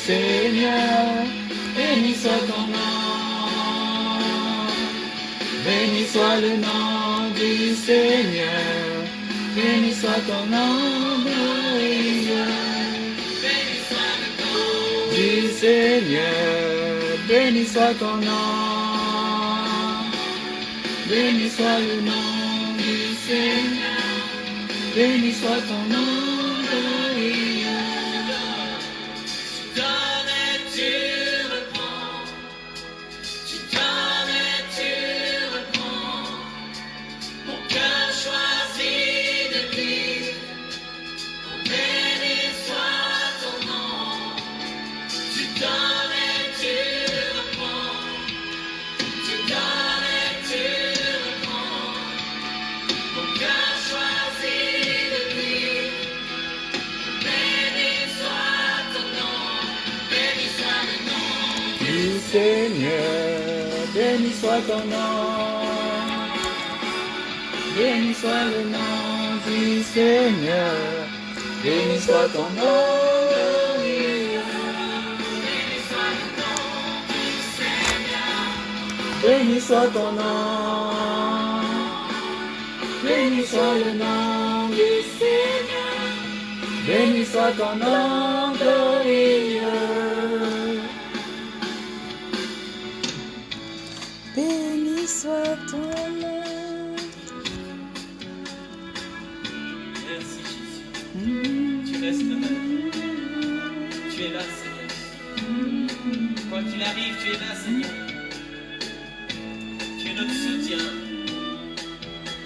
Seigneur, béni soit ton nom. Béni soit le nom du Seigneur. Béni soit ton nom, glorieux. Béni soit le nom du Seigneur. Béni soit ton nom. Béni soit le nom du Seigneur. Béni soit ton nom, glorieux. Seigneur, béni soit ton nom. Béni soit le nom du Seigneur. Béni soit ton nom, glorieux. Béni soit le nom du Seigneur. Béni soit ton nom. Béni soit le nom du Seigneur. Béni soit ton nom, glorieux. Béni soit ton nom. Merci Jésus. Tu restes là. Tu es là, Seigneur. Quoi qu'il arrive, tu es là, Seigneur. Tu es notre soutien.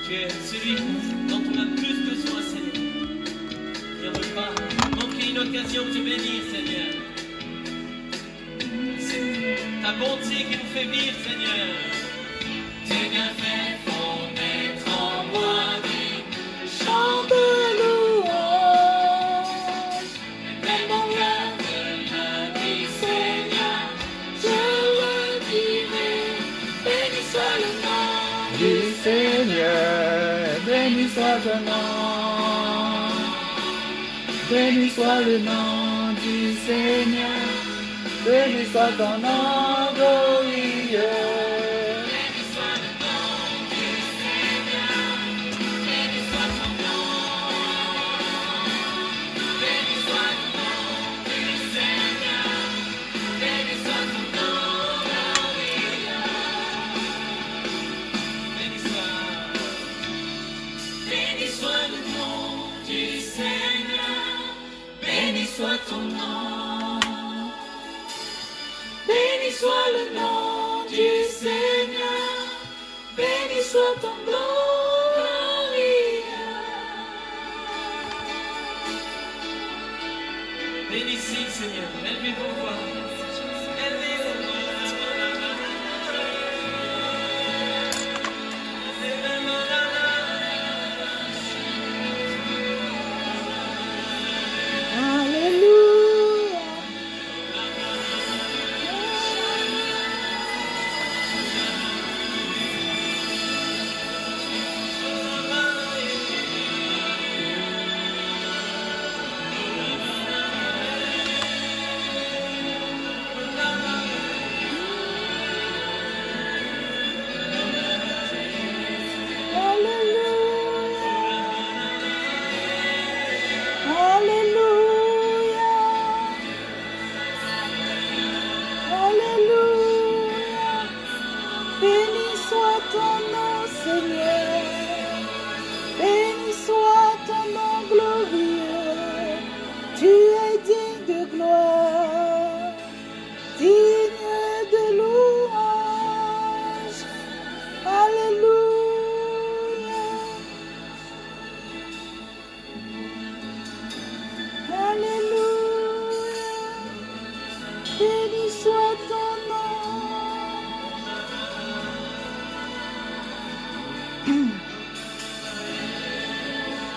Tu es celui dont on a le plus besoin, Seigneur. Et on ne veut pas manquer une occasion de te bénir, Seigneur. C'est ta bonté qui nous fait vivre, Seigneur. Tes bienfaits font naître en moi des chants de louange. Même dans l'heure de la vie, Seigneur, je le dirai. Béni soit le nom du Seigneur. Béni soit ton nom. Béni soit le nom du Seigneur. Béni soit ton nom, glorieux. Béni soit le nom du Seigneur. Béni soit ton nom. Béni soit le nom du Seigneur. Béni soit ton nom, glorieux. Béni soit le nom du Seigneur. Béni soit ton nom. Béni soit le nom du Seigneur, béni soit ton nom, glorieux. Bénissez le Seigneur, élevez vos voix, élevez vos voix.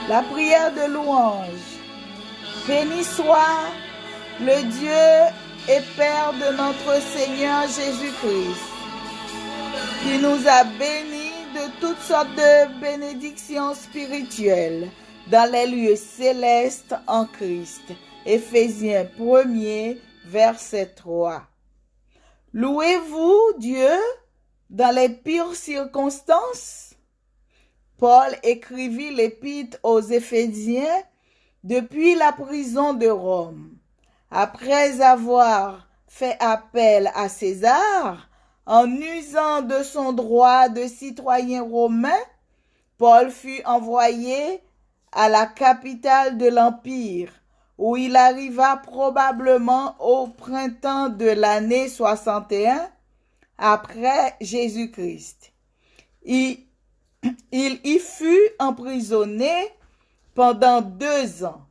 La prière de louange. Béni soit le Dieu et Père de notre Seigneur Jésus-Christ, qui nous a bénis de toutes sortes de bénédictions spirituelles dans les lieux célestes en Christ. Éphésiens 1er, verset 3. Louez-vous Dieu dans les pires circonstances? Paul écrivit l'épître aux Éphésiens depuis la prison de Rome. Après avoir fait appel à César, en usant de son droit de citoyen romain, Paul fut envoyé à la capitale de l'Empire, où il arriva probablement au printemps de l'année 61 après Jésus-Christ. Il y fut emprisonné pendant 2 ans.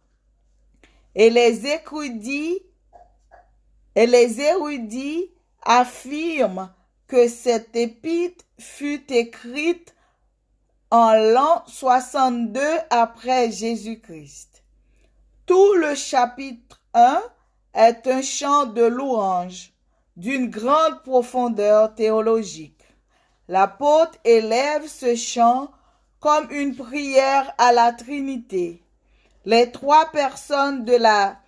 Et les érudits affirment que cette épître fut écrite en l'an 62 après Jésus-Christ. Tout le chapitre 1 est un chant de louange d'une grande profondeur théologique. L'apôtre élève ce chant comme une prière à la Trinité. Les 3 personnes de la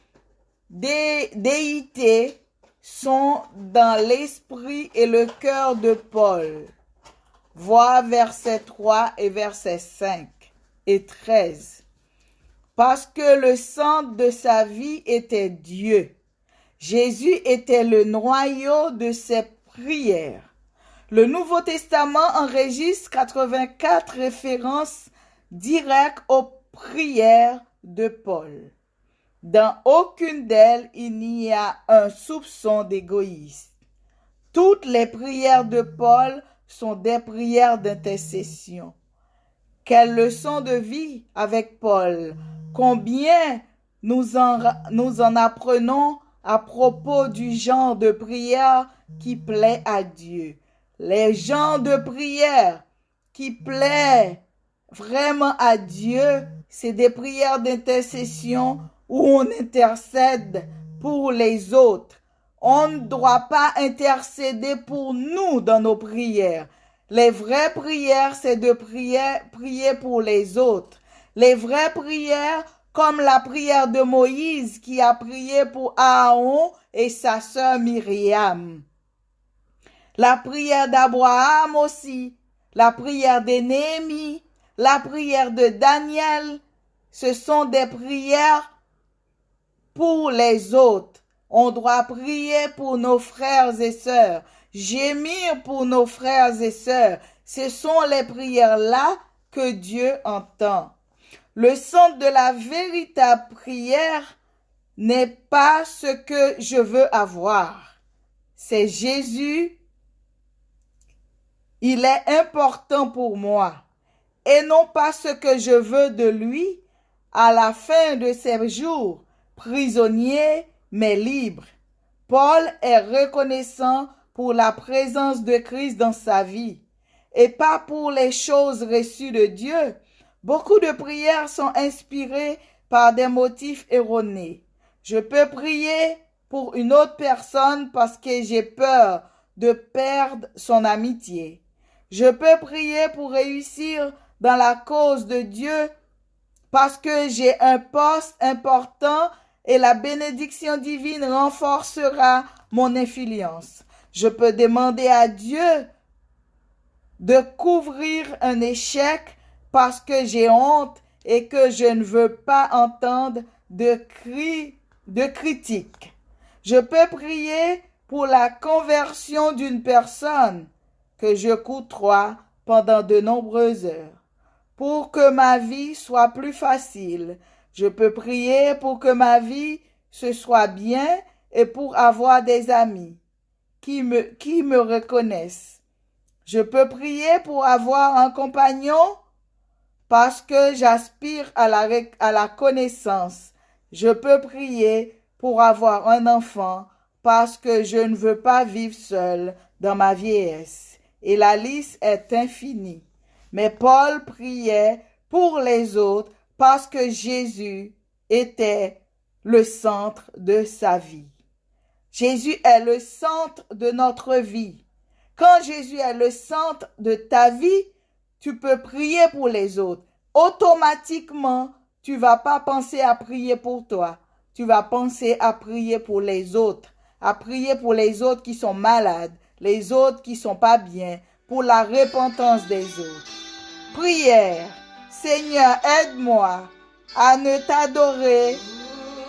déité sont dans l'esprit et le cœur de Paul. Voir versets 3 et versets 5 et 13. Parce que le centre de sa vie était Dieu. Jésus était le noyau de ses prières. Le Nouveau Testament enregistre 84 références directes aux prières de Paul. Dans aucune d'elles, il n'y a un soupçon d'égoïsme. Toutes les prières de Paul sont des prières d'intercession. Quelle leçon de vie avec Paul! Combien nous en apprenons à propos du genre de prière qui plaît à Dieu. Les genres de prière qui plaisent vraiment à Dieu, c'est des prières d'intercession où on intercède pour les autres. On ne doit pas intercéder pour nous dans nos prières. Les vraies prières, c'est de prier pour les autres. Les vraies prières, comme la prière de Moïse qui a prié pour Aaron et sa sœur Myriam. La prière d'Abraham aussi, la prière de Néhémie, la prière de Daniel, ce sont des prières pour les autres. On doit prier pour nos frères et sœurs, gémir pour nos frères et sœurs. Ce sont les prières-là que Dieu entend. Le centre de la véritable prière n'est pas ce que je veux avoir. C'est Jésus. Il est important pour moi. Et non pas ce que je veux de lui à la fin de ses jours, prisonnier mais libre. Paul est reconnaissant pour la présence de Christ dans sa vie et pas pour les choses reçues de Dieu. Beaucoup de prières sont inspirées par des motifs erronés. Je peux prier pour une autre personne parce que j'ai peur de perdre son amitié. Je peux prier pour réussir dans la cause de Dieu parce que j'ai un poste important et la bénédiction divine renforcera mon influence. Je peux demander à Dieu de couvrir un échec parce que j'ai honte et que je ne veux pas entendre de critiques. Je peux prier pour la conversion d'une personne que je côtoie pendant de nombreuses heures. Pour que ma vie soit plus facile, je peux prier pour que ma vie se soit bien et pour avoir des amis qui me reconnaissent. Je peux prier pour avoir un compagnon parce que j'aspire à la connaissance. Je peux prier pour avoir un enfant parce que je ne veux pas vivre seul dans ma vieillesse. Et la liste est infinie. Mais Paul priait pour les autres parce que Jésus était le centre de sa vie. Jésus est le centre de notre vie. Quand Jésus est le centre de ta vie, tu peux prier pour les autres. Automatiquement, tu vas pas penser à prier pour toi. Tu vas penser à prier pour les autres. À prier pour les autres qui sont malades, les autres qui sont pas bien, pour la repentance des autres. Prière. Seigneur, aide-moi à ne t'adorer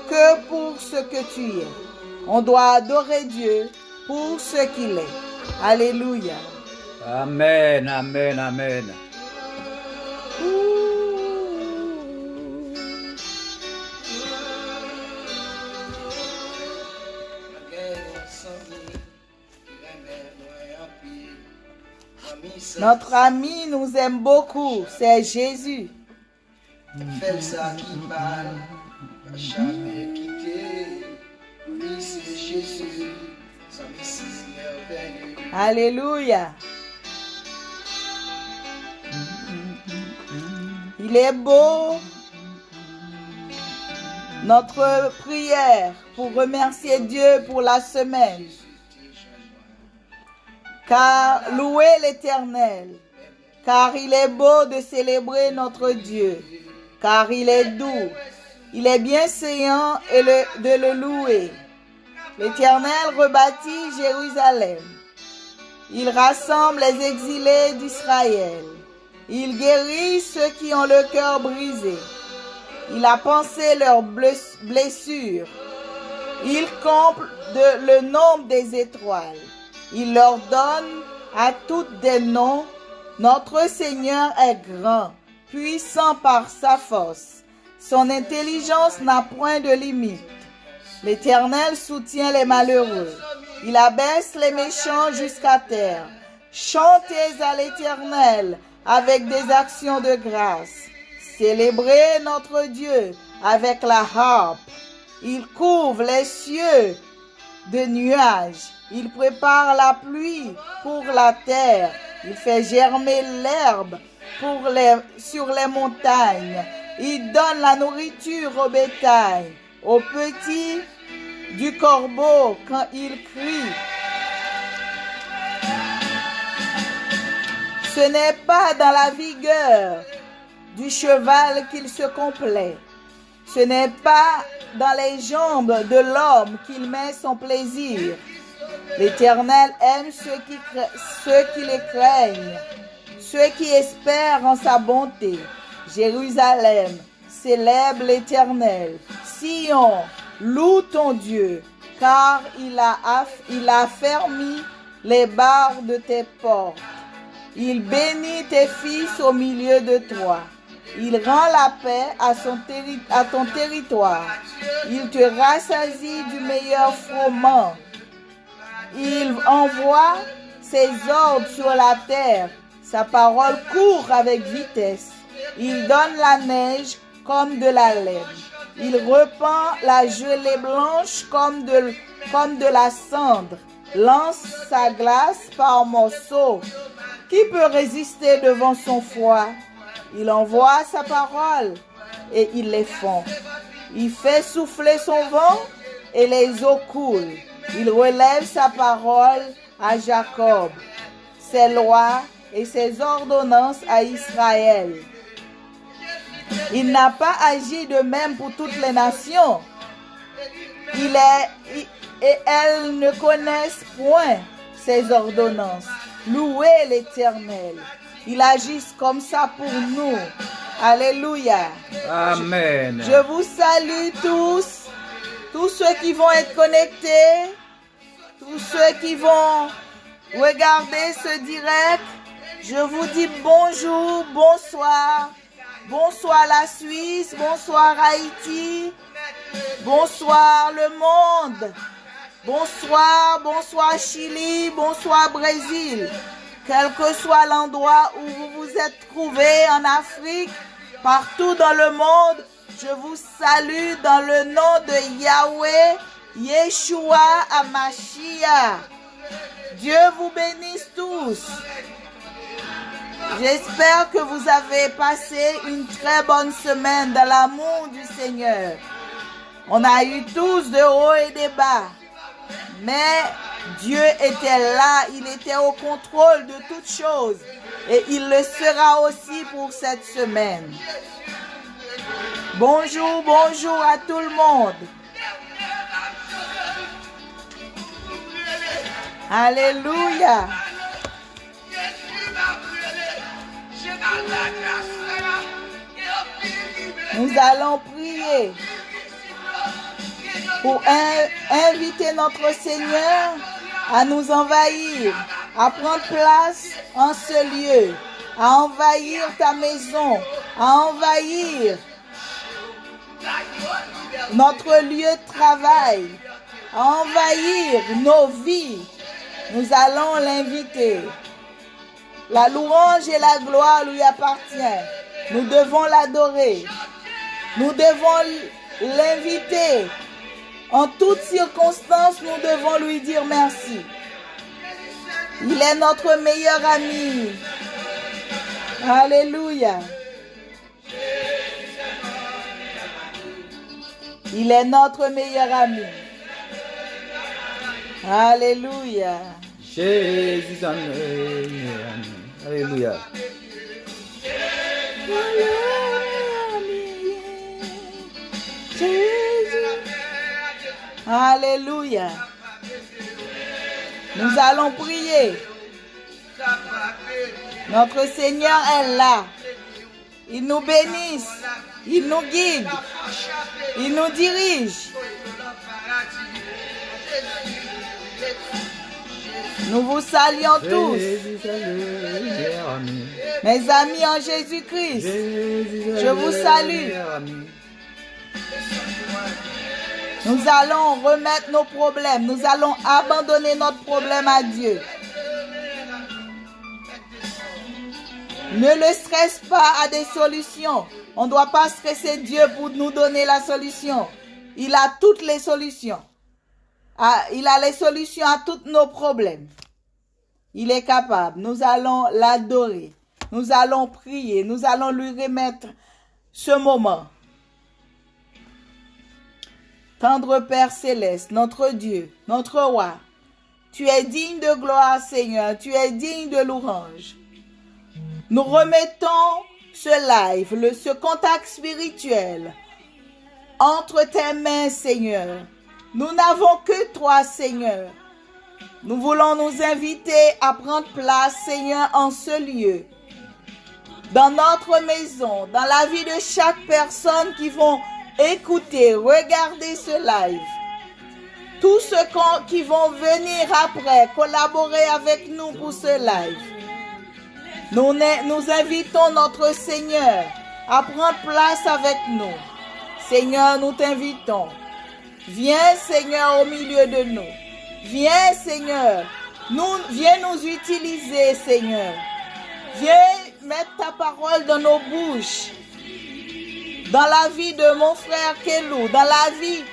que pour ce que tu es. On doit adorer Dieu pour ce qu'il est. Alléluia. Amen, amen, amen. Notre ami nous aime beaucoup, c'est Jésus. Fais ça qui parle, pas jamais quitter. Oui, c'est Jésus, son Messie merveilleux. Alléluia. Il est beau. Notre prière pour remercier Dieu pour la semaine. Car louez l'Éternel, car il est beau de célébrer notre Dieu, car il est doux, il est bienséant et de le louer. L'Éternel rebâtit Jérusalem, il rassemble les exilés d'Israël, il guérit ceux qui ont le cœur brisé, il a pansé leurs blessures, il comble le nombre des étoiles. Il leur donne à toutes des noms. Notre Seigneur est grand, puissant par sa force. Son intelligence n'a point de limite. L'Éternel soutient les malheureux. Il abaisse les méchants jusqu'à terre. Chantez à l'Éternel avec des actions de grâce. Célébrez notre Dieu avec la harpe. Il couvre les cieux de nuages. Il prépare la pluie pour la terre. Il fait germer l'herbe sur les montagnes. Il donne la nourriture au bétail, aux petits du corbeau quand il crie. Ce n'est pas dans la vigueur du cheval qu'il se complaît. Ce n'est pas dans les jambes de l'homme qu'il met son plaisir. L'Éternel aime ceux qui les craignent, ceux qui espèrent en sa bonté. Jérusalem, célèbre l'Éternel. Sion, loue ton Dieu, car il a affermi les barres de tes portes. Il bénit tes fils au milieu de toi. Il rend la paix à ton territoire. Il te rassasie du meilleur froment. Il envoie ses ordres sur la terre. Sa parole court avec vitesse. Il donne la neige comme de la laine. Il repent la gelée blanche comme de la cendre. Lance sa glace par morceaux. Qui peut résister devant son froid? Il envoie sa parole et il les fond. Il fait souffler son vent et les eaux coulent. Il relève sa parole à Jacob, ses lois et ses ordonnances à Israël. Il n'a pas agi de même pour toutes les nations. Et elles ne connaissent point ses ordonnances. Louez l'Éternel. Il agit comme ça pour nous. Alléluia. Amen. Je vous salue tous ceux qui vont être connectés, tous ceux qui vont regarder ce direct. Je vous dis bonjour, bonsoir. Bonsoir la Suisse, bonsoir Haïti, bonsoir le monde. Bonsoir Chili, bonsoir Brésil. Quel que soit l'endroit où vous vous êtes trouvés en Afrique, partout dans le monde, je vous salue dans le nom de Yahweh, Yeshua HaMashiach. Dieu vous bénisse tous. J'espère que vous avez passé une très bonne semaine dans l'amour du Seigneur. On a eu tous de hauts et de bas. Mais Dieu était là, il était au contrôle de toutes choses. Et il le sera aussi pour cette semaine. Bonjour, bonjour à tout le monde. Alléluia. Nous allons prier pour inviter notre Seigneur à nous envahir, à prendre place en ce lieu, à envahir ta maison, à envahir notre lieu de travail, à envahir nos vies. Nous allons l'inviter. La louange et la gloire lui appartiennent. Nous devons l'adorer. Nous devons l'inviter. En toutes circonstances, nous devons lui dire merci. Il est notre meilleur ami. Alléluia. Il est notre meilleur ami. Alléluia. Jésus en meilleur ami. Alléluia. Alléluia. Nous allons prier. Notre Seigneur est là. Il nous bénisse. Il nous guide. Il nous dirige. Nous vous saluons tous. Mes amis en Jésus-Christ, je vous salue. Nous allons remettre nos problèmes. Nous allons abandonner notre problème à Dieu. Ne le stresse pas à des solutions. On ne doit pas stresser Dieu pour nous donner la solution. Il a toutes les solutions. Il a les solutions à tous nos problèmes. Il est capable. Nous allons l'adorer. Nous allons prier. Nous allons lui remettre ce moment. Tendre Père Céleste, notre Dieu, notre Roi, tu es digne de gloire, Seigneur. Tu es digne de louange. Nous remettons ce live, ce contact spirituel entre tes mains, Seigneur. Nous n'avons que toi, Seigneur. Nous voulons nous inviter à prendre place, Seigneur, en ce lieu. Dans notre maison, dans la vie de chaque personne qui vont écouter, regarder ce live. Tous ceux qui vont venir après, collaborer avec nous pour ce live. Nous invitons notre Seigneur à prendre place avec nous. Seigneur, nous t'invitons. Viens, Seigneur, au milieu de nous. Viens, Seigneur. Viens nous utiliser, Seigneur. Viens mettre ta parole dans nos bouches. Dans la vie de mon frère Kelou, dans la vie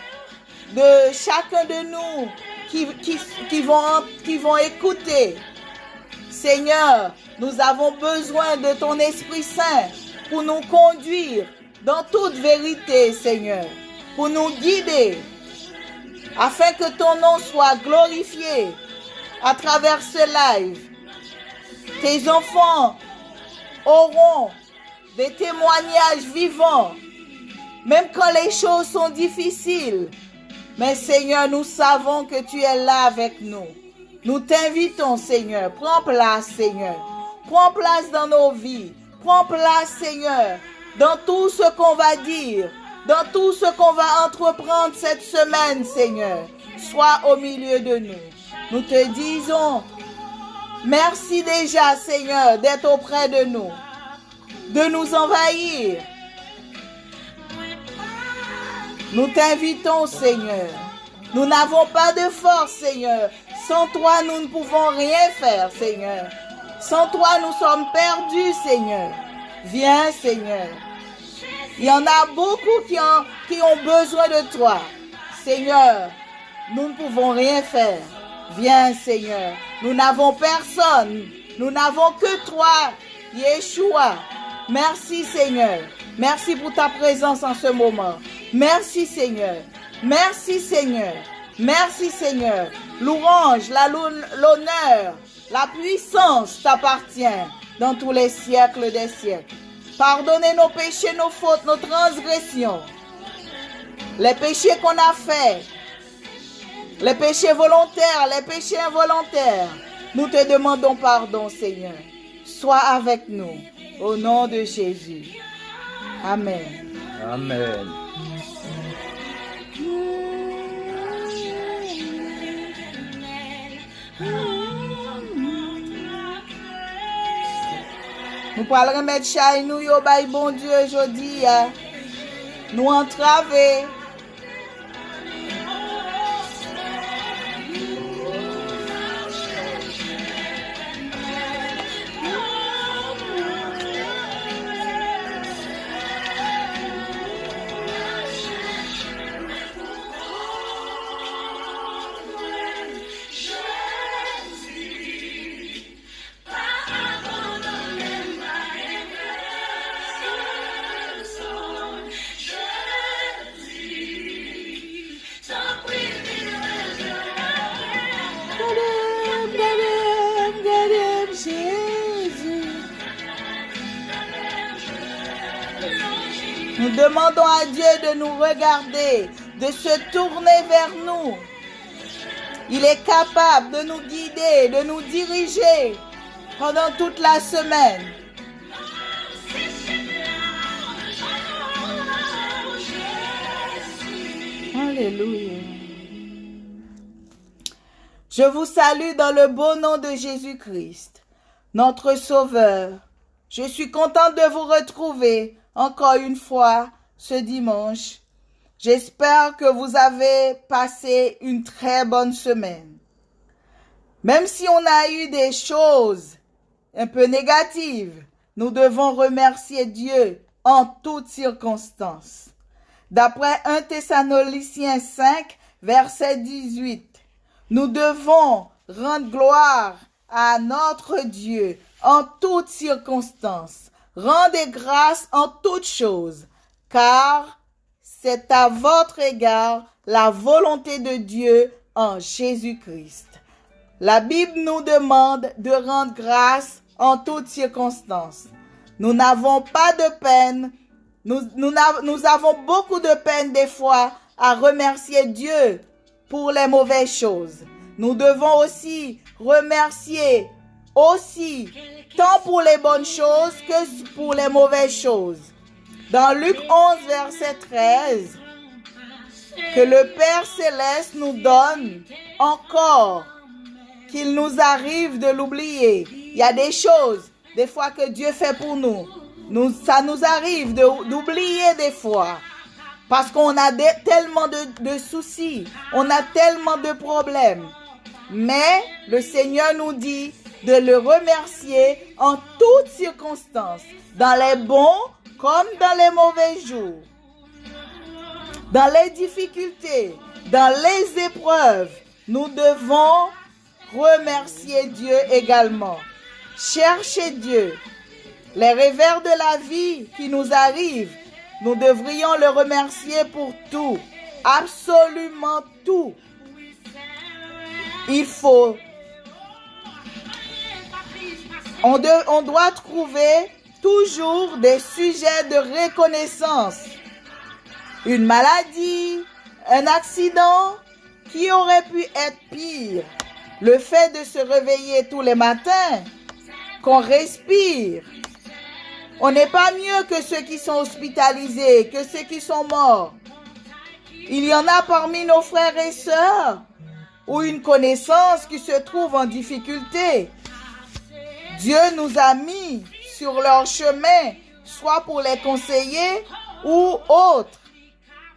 de chacun de nous qui vont écouter. Seigneur, nous avons besoin de ton Esprit Saint pour nous conduire dans toute vérité, Seigneur, pour nous guider, afin que ton nom soit glorifié à travers ce live. Tes enfants auront des témoignages vivants, même quand les choses sont difficiles. Mais Seigneur, nous savons que tu es là avec nous. Nous t'invitons, Seigneur. Prends place, Seigneur. Prends place dans nos vies. Prends place, Seigneur, dans tout ce qu'on va dire, dans tout ce qu'on va entreprendre cette semaine, Seigneur. Sois au milieu de nous. Nous te disons merci déjà, Seigneur, d'être auprès de nous, de nous envahir. Nous t'invitons, Seigneur. Nous n'avons pas de force, Seigneur. Sans toi, nous ne pouvons rien faire, Seigneur. Sans toi, nous sommes perdus, Seigneur. Viens, Seigneur. Il y en a beaucoup qui ont besoin de toi. Seigneur, nous ne pouvons rien faire. Viens, Seigneur. Nous n'avons personne. Nous n'avons que toi Yeshua. Merci Seigneur. Merci pour ta présence en ce moment. Merci Seigneur. Merci Seigneur. Merci Seigneur. Louange, l'honneur, la puissance t'appartient dans tous les siècles des siècles. Pardonnez nos péchés, nos fautes, nos transgressions. Les péchés qu'on a faits. Les péchés volontaires, les péchés involontaires. Nous te demandons pardon Seigneur. Sois avec nous. Au nom de Jésus. Amen. Amen. Nous parlons remettre chay nous yo bay bon Dieu aujourd'hui. Nous entraver. Nous demandons à Dieu de nous regarder, de se tourner vers nous. Il est capable de nous guider, de nous diriger pendant toute la semaine. Alléluia. Je vous salue dans le beau nom de Jésus-Christ, notre Sauveur. Je suis contente de vous retrouver encore une fois ce dimanche. J'espère que vous avez passé une très bonne semaine. Même si on a eu des choses un peu négatives, nous devons remercier Dieu en toutes circonstances. D'après 1 Thessaloniciens 5, verset 18, nous devons rendre gloire à notre Dieu en toutes circonstances. Rendez grâce en toutes choses, car c'est à votre égard la volonté de Dieu en Jésus-Christ. La Bible nous demande de rendre grâce en toutes circonstances. Nous n'avons pas de peine, nous avons beaucoup de peine des fois à remercier Dieu pour les mauvaises choses. Nous devons aussi remercier tant pour les bonnes choses que pour les mauvaises choses. Dans Luc 11, verset 13, que le Père Céleste nous donne encore, qu'il nous arrive de l'oublier. Il y a des choses, des fois que Dieu fait pour nous. Ça nous arrive d'oublier des fois. Parce qu'on a tellement de soucis, on a tellement de problèmes. Mais le Seigneur nous dit de le remercier en toutes circonstances, dans les bons comme dans les mauvais jours, dans les difficultés, dans les épreuves. Nous devons remercier Dieu également. Cherchez Dieu. Les revers de la vie qui nous arrivent, nous devrions le remercier pour tout, absolument tout. On doit trouver toujours des sujets de reconnaissance. Une maladie, un accident qui aurait pu être pire. Le fait de se réveiller tous les matins, qu'on respire. On n'est pas mieux que ceux qui sont hospitalisés, que ceux qui sont morts. Il y en a parmi nos frères et sœurs ou une connaissance qui se trouve en difficulté. Dieu nous a mis sur leur chemin, soit pour les conseiller ou autres.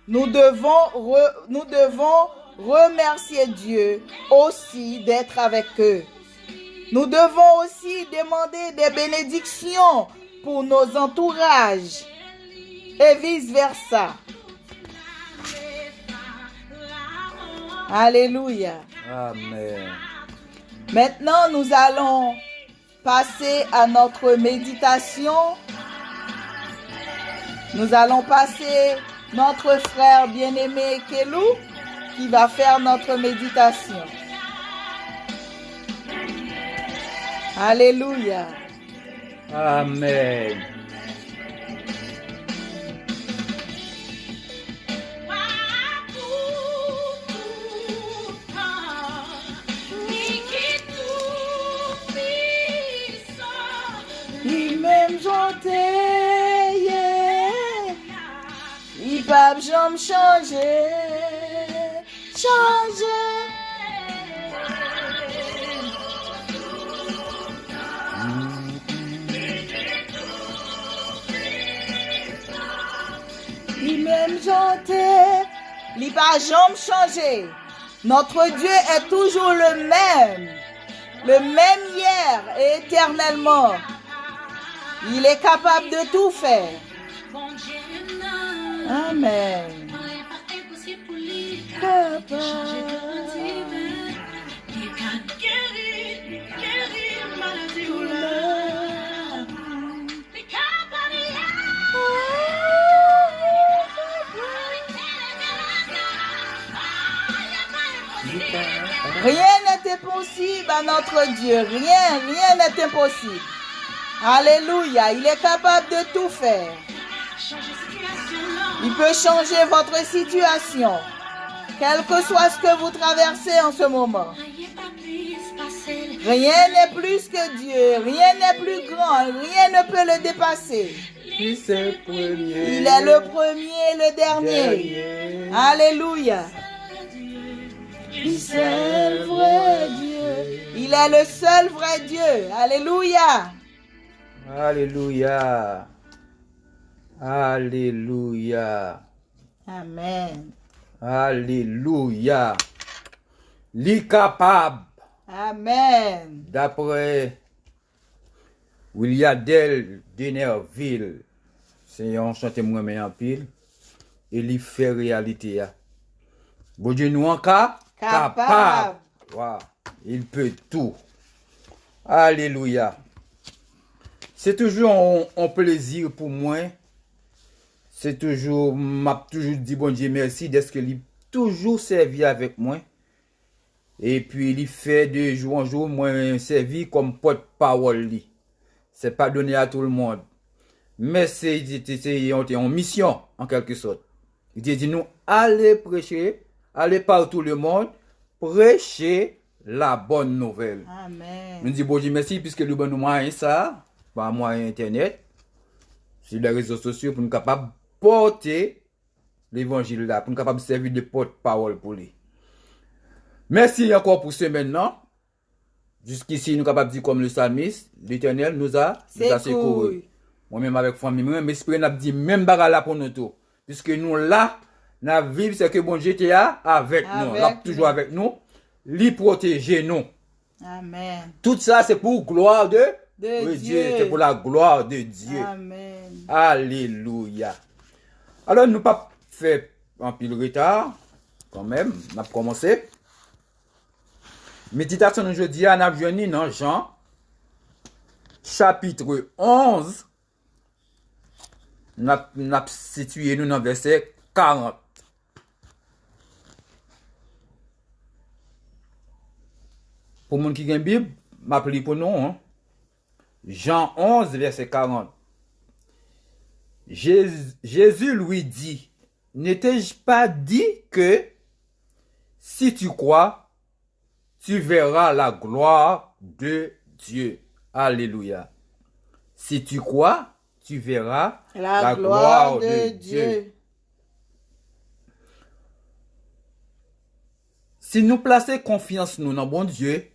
Nous devons remercier Dieu aussi d'être avec eux. Nous devons aussi demander des bénédictions pour nos entourages et vice-versa. Alléluia. Amen. Maintenant, nous allons passer à notre méditation. Nous allons passer notre frère bien-aimé Kelou qui va faire notre méditation. Alléluia. Amen. Lui-même chanter, yeah. Il va jamais changer, changer. Lui-même chanter, il va jamais changer. Notre Dieu est toujours le même hier et éternellement. Il est capable de tout faire. Amen. Rien n'est impossible à notre Dieu. Rien n'est impossible. Alléluia. Il est capable de tout faire. Il peut changer votre situation. Quel que soit ce que vous traversez en ce moment. Rien n'est plus que Dieu. Rien n'est plus grand. Rien ne peut le dépasser. Il est le premier et le dernier. Alléluia. Il est le vrai Dieu. Il est le seul vrai Dieu. Alléluia. Alléluia. Alléluia. Amen. Alléluia. Li capable. Amen. D'après William Del Denerville, c'est un chanteur moi en pile, et il fait réalité. Bon Dieu nous encore capable. Wow. Il peut tout. Alléluia. C'est toujours un plaisir pour moi. C'est toujours, m'a toujours dit bon Dieu merci d'être qu'il toujours servi avec moi. Et puis il fait de jour en jour moi servi comme porte-parole. C'est pas donné à tout le monde. Mais c'est une mission en quelque sorte. Il dit nous allez prêcher, allez partout le monde, prêcher la bonne nouvelle. Amen. Nous disons bon Dieu merci puisque nous avons moyen ça, par moyen internet, sur les réseaux sociaux pour nous capables porter l'évangile là, pour nous capables servir de porte-parole pour lui. Merci encore pour ce maintenant. Jusqu'ici, nous sommes capables de dire comme le psalmiste, l'Éternel nous a secouru. Moi-même avec famille, moi-même, esprit n'a dit même bagarre là pour nous tout. Puisque nous là, nous vivons, c'est que bon Dieu est avec nous. Là, toujours avec nous. Lui protéger nous. Amen. Tout ça, c'est pour gloire de Dieu. C'est pour la gloire de Dieu. Amen. Alléluia. Alors, nous pas fait un pile retard, quand même. On a commencé. Méditation aujourd'hui, on a venu dans Jean, chapitre 11. On a situé nous dans verset 40. Pour les gens qui ont une Bible, m'appelez pour nous. Hein? Jean 11, verset 40. Jésus lui dit, n'ai-je pas dit que si tu crois, tu verras la gloire de Dieu. Alléluia. Si tu crois, tu verras la gloire de Dieu. Si nous plaçons confiance nous dans bon Dieu,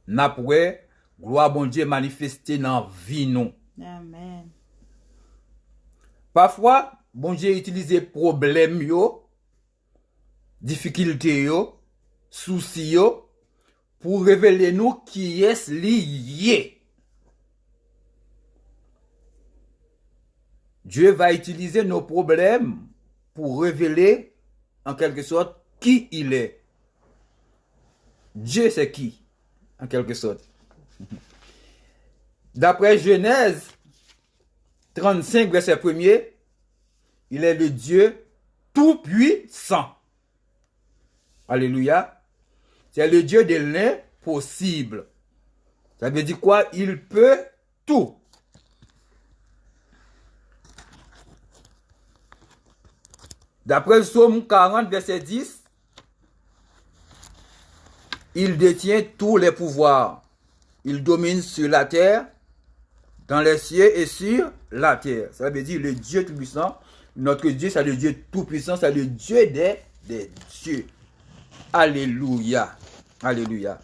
n'a pourrait gloire bon Dieu manifester dans vie nous. Amen. Parfois, bon Dieu utilise problème yo, difficulté yo, souci yo pour révéler nous qui est lié. Dieu va utiliser nos problèmes pour révéler en quelque sorte qui il est. Dieu c'est qui? en quelque sorte. D'après Genèse 35, verset 1er, il est le Dieu tout-puissant. Alléluia. C'est le Dieu de l'impossible. Ça veut dire quoi? Il peut tout. D'après Psaume 40, verset 10, il détient tous les pouvoirs. Il domine sur la terre, dans les cieux et sur la terre. Ça veut dire le Dieu tout-puissant. Notre Dieu, c'est le Dieu tout-puissant, c'est le Dieu des dieux. Alléluia. Alléluia.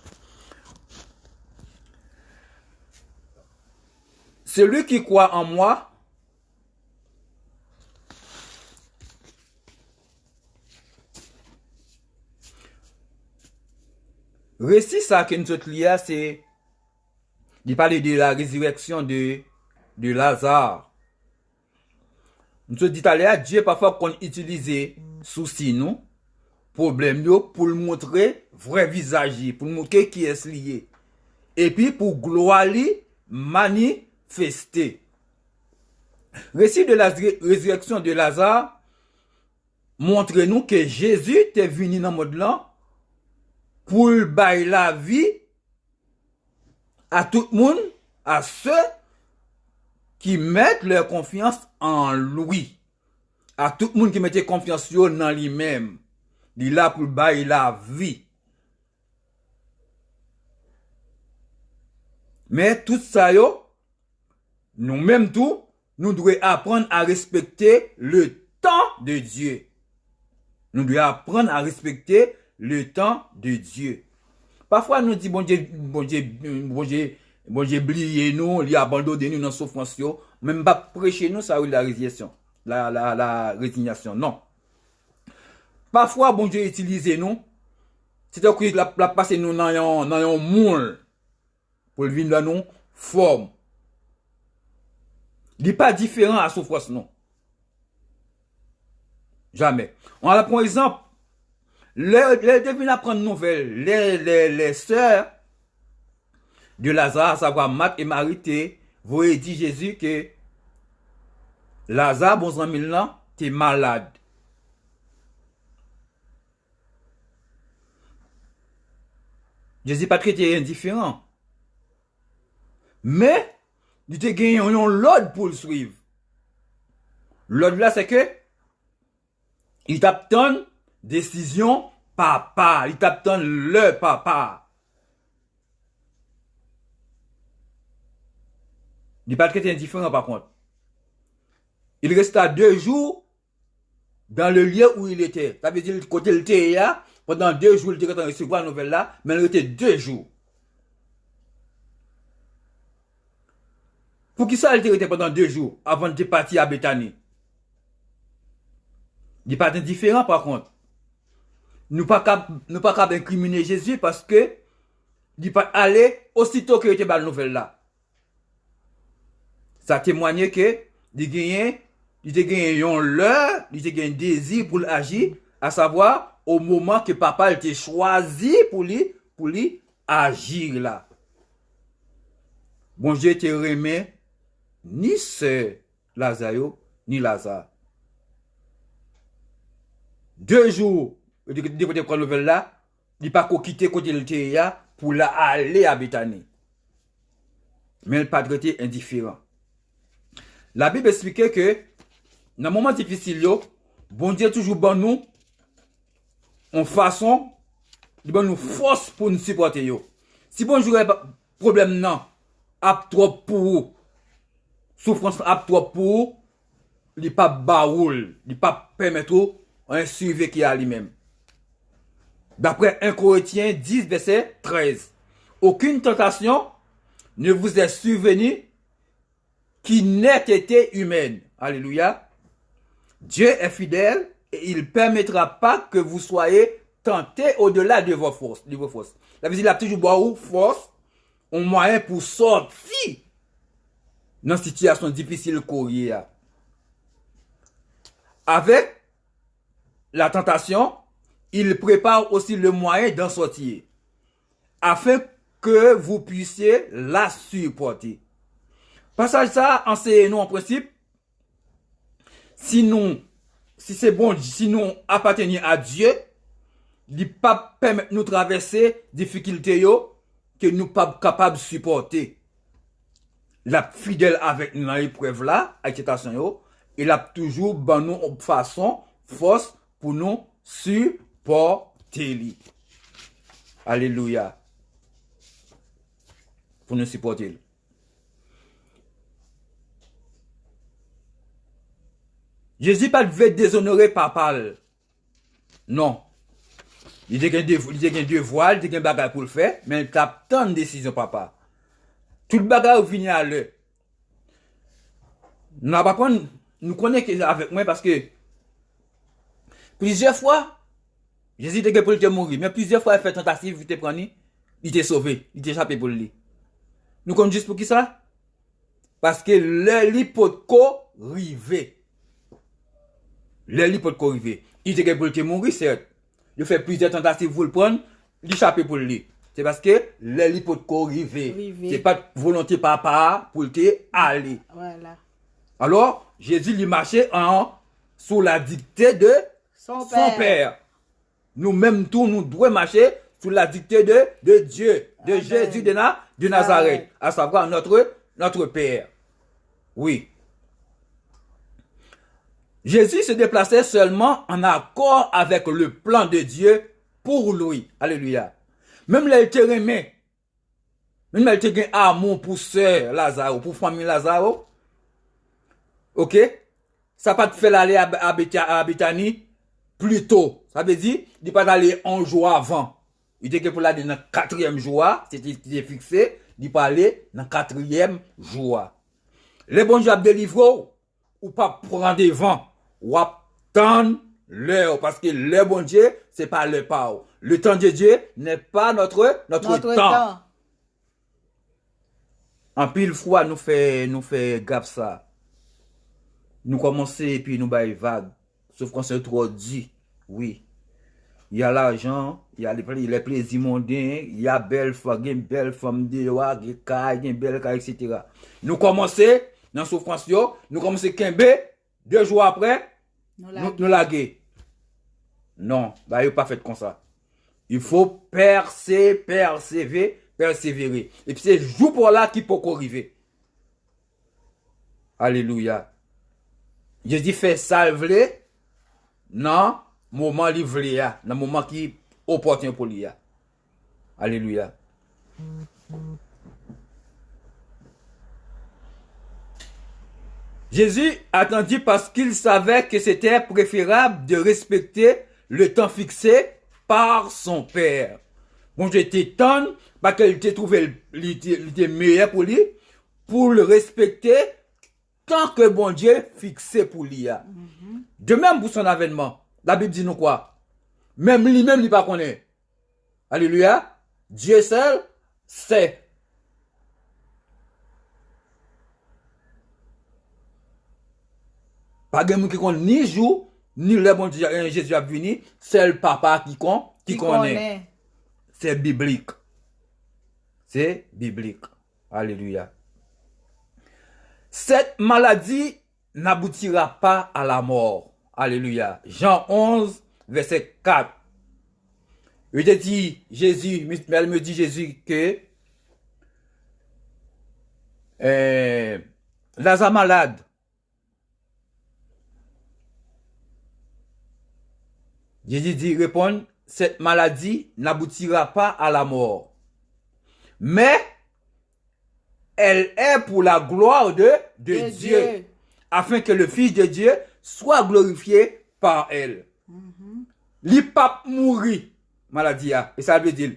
Celui qui croit en moi, récit ça que nous autres liés, c'est il parle de la résurrection de Lazare. Nous te dit à l'heure, Dieu parfois qu'on utilise souci nous, problème nous, pour le montrer vrai visage, pour le montrer qui est lié. Et puis pour gloire manifester. Récit de la résurrection de Lazare montre nous que Jésus est venu dans le monde là pour bailler la vie à tout le monde, à ceux qui mettent leur confiance en lui. À tout le monde qui mette confiance dans lui-même. Il est là pour bailler la vie. Mais tout ça, nous-mêmes tout, nous devons apprendre à respecter le temps de Dieu. Nous devons apprendre à respecter le temps de Dieu. Parfois, nous disons, bon Dieu, oublié nous, il a abandonné nous dans la souffrance, même pas prêcher nous, ça ou la résignation. La résignation, non. Parfois, bon Dieu utilise nous, c'est-à-dire qu'il a passé nous dans un moule, pour venir dans nous, forme. Il n'est pas différent à la souffrance, non. Jamais. On a par exemple, les devines apprendre nouvelle, les sœurs de Lazare, à savoir Marthe et Marie, vous avez dit Jésus que Lazare, bon ami là, t'es malade. Jésus pas traité indifférent. Mais, il te gagné l'ordre pour le suivre. L'ordre là, c'est que, il t'attend décision papa. Il t'attend le papa. Il n'est pas traité indifférent par contre. Il resta 2 jours dans le lieu où il était. Ça veut dire côté il était là, pendant 2 jours, il était en recevoir la nouvelle là, mais il était 2 jours. Pour qui ça il était pendant 2 jours avant de partir à Bethanie? Il n'est pas indifférent par contre. Nous pas capable d'incriminer Jésus parce que il pas aller aussitôt qu'il était dans la nouvelle là. Ça témoigne que il gagné l'heure, il gagné un désir pour agir, à savoir au moment que papa était choisi pour lui agir là. Bon Dieu te remet ni ce Lazare ni Lazare. 2 jours, il de prendre nouvelle là, il pas quitter côté le terre pour la aller à Bethanie. Mais il pas traité indifférent. La Bible explique que dans un moment difficile, bon Dieu toujours bon nous en façon, il bon nous force pour nous supporter yo. Si bon jour problème non, ap trop pour souffrance ap trop pour, il pas baoul, il pas permettre un suivi qui a lui-même. D'après 1 Corinthiens 10 verset 13. Aucune tentation ne vous est survenue qui n'ait été humaine. Alléluia. Dieu est fidèle et il ne permettra pas que vous soyez tentés au-delà de vos forces. La visite a toujours beaucoup force, un moyen pour sortir dans une situation difficile courir. Avec la tentation, il prépare aussi le moyen d'en sortir. Afin que vous puissiez la supporter. Passage ça, enseignez-nous en principe, si c'est bon, si nous appartenons à Dieu, il ne pas permettre nous traverser difficultés que nous pas capables de supporter. La fidèle avec nous dans l'épreuve là, avec cette yo, il a toujours ben nous de façon force pour nous supporter. Alléluia. Pour nous supporter. Jésus pas devait déshonorer papa. Non. Il a un devoir, il a un bagage pour le faire, mais il a tant de décisions papa. Tout le bagage vient à l'heure. Nous connaissons avec moi parce que plusieurs fois, Jésus était pour le mourir, mais plusieurs fois il fait tentative, il te prendre, il t'a sauvé, il t'a échappé pour lui. Nous connaissons juste pour qui ça? Parce que l'hypothèque rivé. L'hypothèque rivé. Il était pour le mourir, certes. Il fait plusieurs tentatives pour le prendre, l'échapper pour lui. C'est parce que l'hypothèque rivé. C'est pas volonté papa pour te aller. Voilà. Alors, Jésus lui marchait sous la dictée de son père. Nous-mêmes, tous, nous devons marcher sous la dictée de Dieu, de Amen. Jésus de Nazareth, à savoir notre Père. Oui. Jésus se déplaçait seulement en accord avec le plan de Dieu pour lui. Alléluia. Même là, il était aimé. Même là, il était amour pour sœur Lazare, pour famille Lazare. Ok? Ça pas te fait aller à Bethanie plus tôt. Ça veut dire, il pas aller un jour avant. Il était pour aller dans le 4e jour. C'était fixé. Il pas aller dans le 4e jour. Les bons jours délivrés, ou pas prendre devant, ou attendre l'heure. Parce que le bon Dieu, c'est pas le pas. Le temps de Dieu n'est pas notre temps. En pile fois, nous fait gaffe ça. Nous commençons et puis nous baillons vague. Sauf qu'on se trop dit. Oui. Il y a l'argent, il y a les plaisirs mondains, il y a belle femme de roi, il y a belle caille, etc. Nous commençons dans souffrance, nous commençons 15 2 jours après, nous laguer. Non, bah, il pas fait comme ça. Il faut persévérer. Et puis c'est jour pour là qui peut arriver. Alléluia. Jésus fait salver dans moment livré, dans moment qui opportun pour lui. Alléluia. Jésus attendit parce qu'il savait que c'était préférable de respecter le temps fixé par son Père. Bon, j'étais tant parce qu'il était trouvé l'idée meilleure pour le respecter tant que bon Dieu fixé pour lui. De même pour son avènement, la Bible dit nous quoi? Même lui-même, il pas connaît. Alléluia. Dieu seul sait. Pas de monde qui connaît ni jour, ni le bon Dieu, Jésus a venu, c'est le papa qui connaît. C'est biblique. C'est biblique. Alléluia. Cette maladie n'aboutira pas à la mort. Alléluia. Jean 11, verset 4. Il te dit, elle me dit Jésus que Lazare malade. Jésus dit, répond, cette maladie n'aboutira pas à la mort. Mais elle est pour la gloire de Dieu, afin que le Fils de Dieu soit glorifié par elle. Li pas mourir, maladie a, et ça veut dire,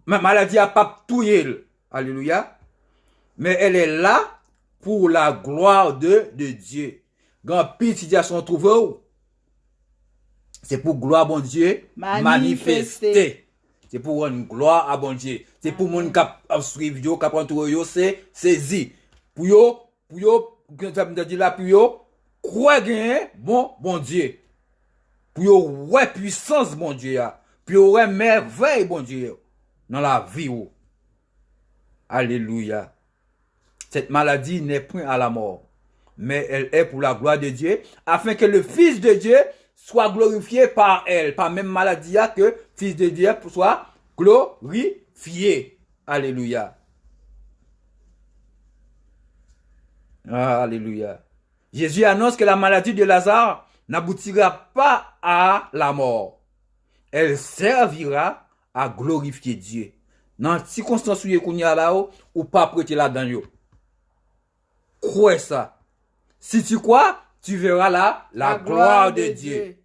maladie a pas touyer, alléluia, mais elle est là pour la gloire de Dieu. Quand pile situation trouve, c'est pour gloire bon Dieu manifester. C'est pour une gloire à bon Dieu. C'est pour mon cap suivre yo, cap entoure yo, c'est saisi. Pour yo, que ça me dit là, pour yo, croire gagner bon Dieu. Pour yo, ouais puissance bon Dieu. Pour yo, ouais merveille bon Dieu. Dans la vie ou. Alléluia. Cette maladie n'est point à la mort, mais elle est pour la gloire de Dieu, afin que le Fils de Dieu soit glorifié par elle. Par même maladie que Fils de Dieu soit glorifié. Alléluia. Alléluia. Jésus annonce que la maladie de Lazare n'aboutira pas à la mort. Elle servira à glorifier Dieu. Dans les circonstances où il y a là, ou pas prêter là-dedans. Crois ça. Si tu crois, tu verras là la gloire de Dieu.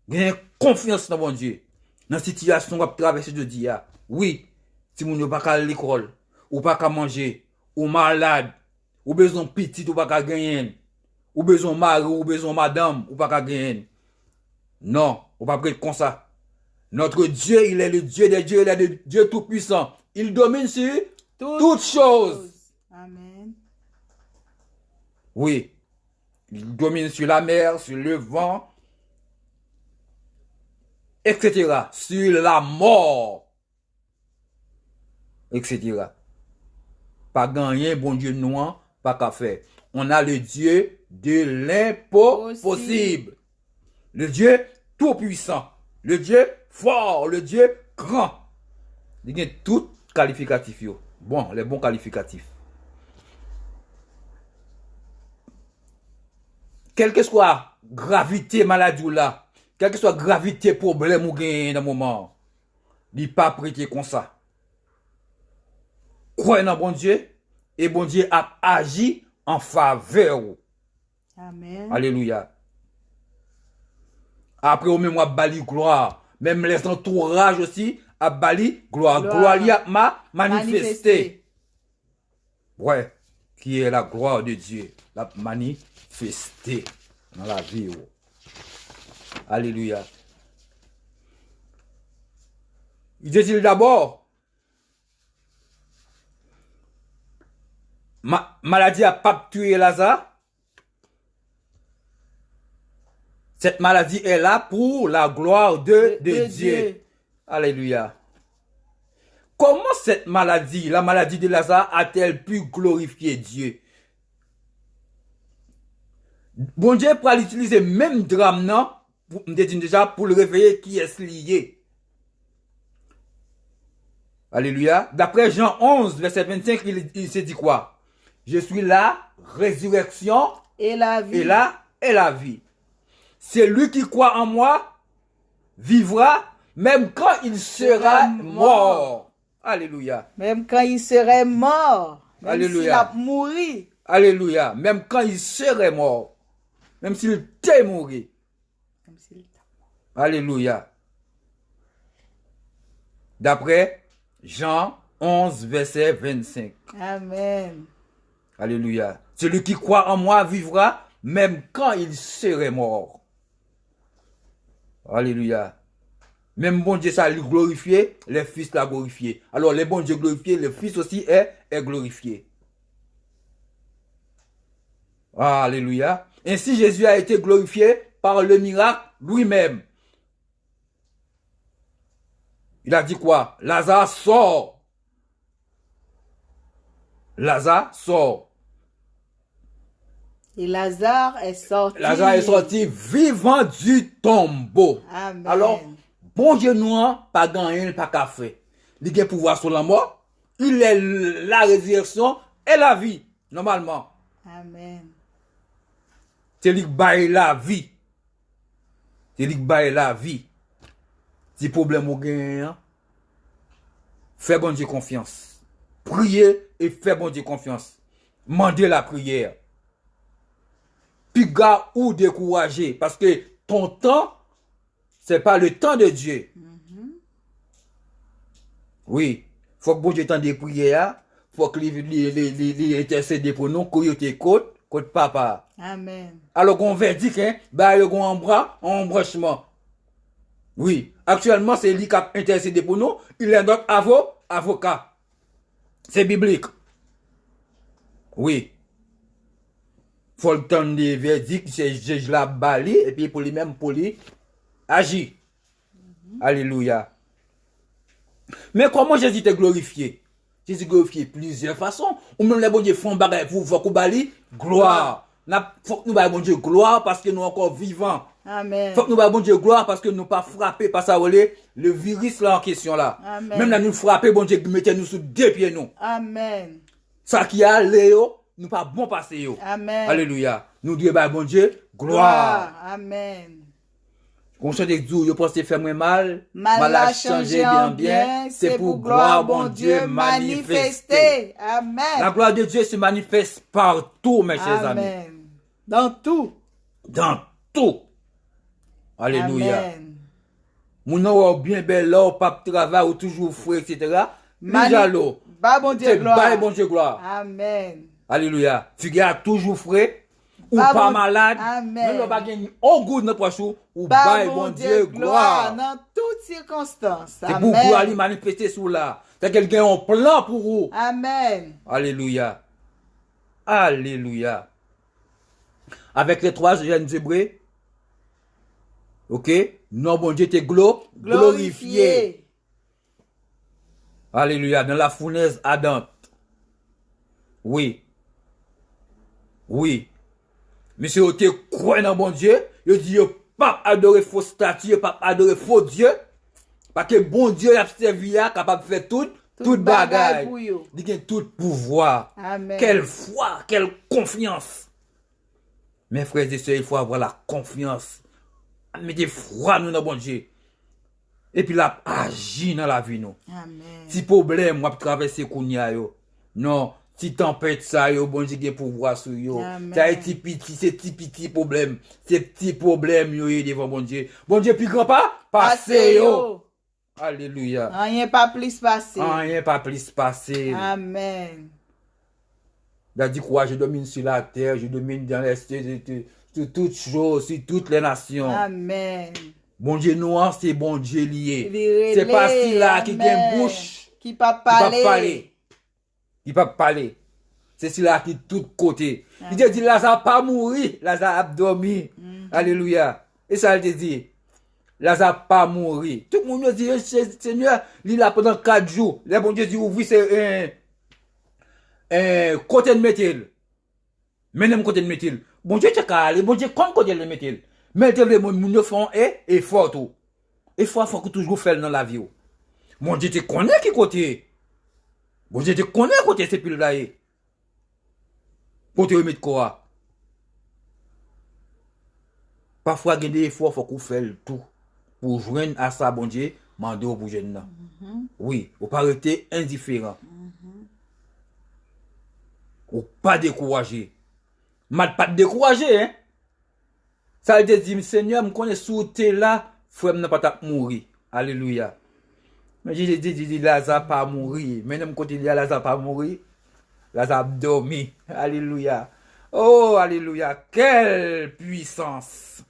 Gagne confiance dans mon Dieu. Dans la situation qu'on va traverser de dia. Oui, si vous n'avez pas qu'à l'école, ou pas qu'à manger, ou malade, ou besoin petit, ou pas qu'à gagner, ou besoin mari, ou besoin madame, ou pas qu'à gagner. Non, ou pas prêter comme ça. Notre Dieu, il est le Dieu des dieux, il est le Dieu tout-puissant. Il domine sur toutes choses. Amen. Oui. Il domine sur la mer, sur le vent, etc. Sur la mort, etc. Pas gagner, bon Dieu, non, pas qu'à faire. On a le Dieu de l'impossible. Le Dieu tout-puissant. Le Dieu fort, le Dieu grand. Il y a tout qualificatif. Bon, les bons qualificatifs. Quelle que soit gravité maladie là, quelle que soit gravité problème ou gain dans le moment, il n'est pas prêté comme ça. Croyez dans bon Dieu, et bon Dieu a agi en faveur. Amen. Alléluia. Après, au même, bali gloire. Même les entourages aussi, à bali gloire. Gloire, m'a manifesté. Ouais. Qui est la gloire de Dieu. La manifesté dans la vie. Alléluia. Il dit d'abord, maladie a pas tué Lazare. Cette maladie est là pour la gloire de Dieu. Alléluia. Comment cette maladie, la maladie de Lazare, a-t-elle pu glorifier Dieu? Bon Dieu pourra l'utiliser même drame, non? Déjà pour le réveiller qui est lié. Alléluia. D'après Jean 11, verset 25, il s'est dit quoi? Je suis la résurrection Et la vie. Et la vie. Celui qui croit en moi vivra même quand il sera mort. Alléluia. Même quand il serait mort. Même Alléluia. s'il a mouru. Alléluia. Même quand il serait mort. Même s'il était mort. Même s'il était mort. Alléluia. D'après Jean 11, verset 25. Amen. Alléluia. Celui qui croit en moi vivra même quand il serait mort. Alléluia. Même bon Dieu ça lui glorifié, les fils l'a glorifié. Alors les bons Dieu glorifiés, le fils aussi est glorifié. Alléluia. Ainsi Jésus a été glorifié par le miracle lui-même. Il a dit quoi? Lazare sort. Lazare sort. Et Lazare est sorti. Lazare est sorti vivant du tombeau. Amen. Alors, bon Dieu noir, pas gagné, pas café. Il a pouvoir sur la mort. Il est la résurrection et la vie, normalement. Amen. C'est lui qui baille la vie. C'est lui qui baille la vie. Si problème au gain, fais bon Dieu confiance. Priez et fais bon Dieu confiance. Mandez la prière. Puis gars ou décourager parce que ton temps c'est pas le temps de Dieu. Oui, faut que bon Dieu t'en des prières, faut que les intercède pour nous côté côte papa. Amen. Alors qu'on va dire que bah le gon embranchement. Oui, actuellement c'est lui qui a intercédé pour nous, il est notre avocat. C'est biblique. Oui. Faut le temps de verdict, c'est juge la bali, et puis pour lui-même, pour lui, agir. Alléluia. Mais comment Jésus t'est glorifié? Jésus glorifié plusieurs façons. Ou même les bon Dieu font bagay pour voir qu'on bali gloire. Faut que nous baillons bon Dieu gloire parce que nous encore vivants. Amen. Faut que nous baillons bon Dieu gloire parce que nous pas frappés par ça le virus là en question là. Amen. Même là nous frapper bon Dieu mettez nous sous deux pieds nous. Amen. Ça qui a Léo, nous pas bon passer yo. Amen. Alléluia. Nous Dieu baillons bon Dieu gloire. Amen. Qu'on chante avec Dieu, yo pense faire moins mal. Mal a changé en bien, c'est pour gloire bon Dieu manifester. Amen. La gloire de Dieu se manifeste partout, mes chers amis. Amen. Dans tout. Dans tout. Alléluia. Amen. Moun ou bien bel là, ou pas travail, ou toujours fouet, etc. Déjà l'eau. Bah bon Dieu C'est gloire. bas bon Dieu gloire. Amen. Alléluia. Tu gardes toujours frais, ou Bah pas bon- malade. Amen. Même le bagage au goût de notre pochou, ou Bah bas bon Dieu gloire. dans toutes circonstances. C'est pour Amen. aller manifester sous là. C'est quelqu'un en plan pour vous. Amen. Alléluia. Alléluia. Avec les trois jeunes hébreux, ok, non, bon Dieu t'est glorifié. Alléluia. Dans la fournaise ardente. Oui. Oui. Monsieur, vous te croyez dans bon Dieu. Il dit, pas adorer faux statues, pas adorer faux Dieu. Parce que bon Dieu a servi là, capable de faire tout bagaille bagaille. pour yo. Il a tout pouvoir. Amen. Quelle foi, quelle confiance. Mes frères et sœurs, il faut avoir la confiance. Mettez foi nous dans bon Dieu. Et puis là, agir dans la vie nous. Amen. Si problème, moi, traverser kounya yo. Non, si tempête ça yo, bon Dieu gen pouvoir sur yo. Amen. Ça c'est petit problème. C'est petit problème yo devant bon Dieu. Bon Dieu plus grand pas, passez yo. Alléluia. Rien pas plus passé. Rien pas plus passé. Amen. Il a dit quoi, je domine sur la terre, je domine dans les sur toutes choses, sur toutes les nations. Amen. Bon Dieu noir, c'est bon Dieu lié. Li C'est pas relé, si là qui amen. a bouche. Qui pas Il va parler. parler. Il va parler. C'est celui-là qui tout côté. Il te dit, Lazare pas mourir, Lazare a dormi. Alléluia. Et ça, il te dit, Lazare pas mourir. Tout le monde dit, Seigneur, il là pendant 4 jours. Le bon Dieu dit, ouvrir c'est un côté de métal. Même côté de métal. Bon Dieu, tu as bon Dieu, comme côté de métal. Mais les gens font effort tout. Effort, faut que toujours faire dans la vie. Bon Dieu, tu connais qui côté. Bon Dieu, tu connais côté ces piles là. Pour te remettre quoi. Parfois, il y a des efforts, faut qu'on fasse tout. Pour joindre à ça, bon Dieu, mandez au bouger là. Oui, ou pas rester indifférent. Ou pas décourager. Mal pas décourager, hein. Ça veut dire, Seigneur, je connais sous t'es là, frère, n'a pas mourir. Alléluia. Mais j'ai dit, Lazare pas mourir. Mais même quand il y a Lazare pas mourir, Lazare dormi. Alléluia. Oh, alléluia. Quelle puissance.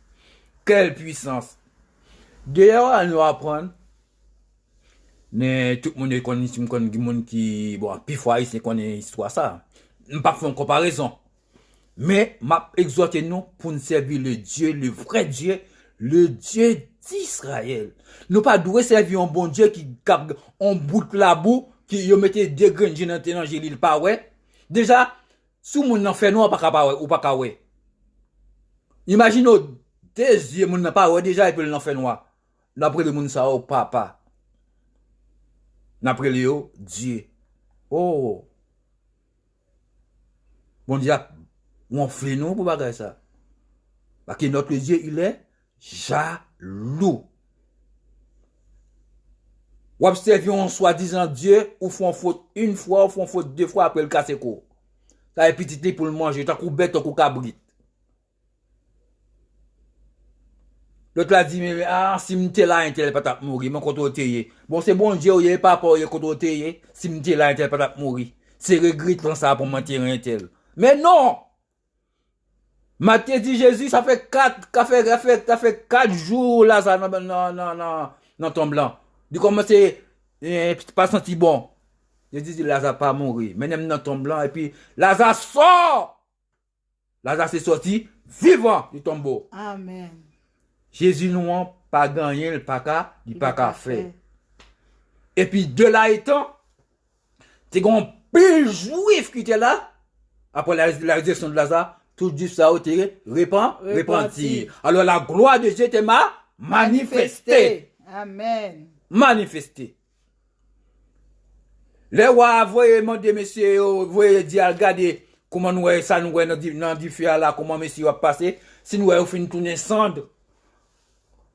Quelle puissance. D'ailleurs, on nous apprendre. Mais tout le monde connaît, du monde qui, bon, puis fois ici, connaît histoire ça. Je ne pas faire une comparaison. Mais, m'a exhorté nous pour nous servir le Dieu, le vrai Dieu, le Dieu d'Israël. Nous pas doué servir un bon Dieu qui cap on bout la boue, qui yo mette des graines dans l'île pas ouais. Déjà, sous moun nan fait nous pas capable ou pas ka ouais. Imagine des yeux moun nan pas ouais déjà il peut l'en faire noir. D'après le moun ça au papa. D'après le Dieu. Oh. Bon Dieu, on fait nous pour bagarre ça. Parce que notre Dieu, il est jaloux. Ou observer un soi-disant Dieu, ou font faute une fois, ou font faute 2 fois après le casse court. Ça est petit pour le manger, t'as coup bête, t'as coup cabrit. L'autre a dit, mais si m'te là, il pas mourir, mon contre t'es. Bon, c'est bon Dieu, il est pas pour il contre t'es, si m'te là, il pas mourir. C'est regret ça pour mentir un tel. Mais non! Matthieu dit Jésus, ça fait 4 jours là, ça, non, ton blanc. Du comment c'est, pas senti bon. Jésus dit, Lazare pas mourir. Mais même dans ton blanc, et puis, Lazare sort! Lazare s'est sorti, vivant du tombeau. Amen. Jésus nous pas gagné, il pas qu'à faire. Et puis, de là étant, C'est qu'on pile juif qui était là. Après la résurrection de Lazare, tout juste ça a été repenti. Alors la gloire de Dieu était manifestée. Amen. Manifestée. Les rois, voyez, demandé, monsieur, voyez, dire, regardez, comment nous, ça nous, dans du feu là, comment monsieur va passer, si nous, on finit tourner cendre.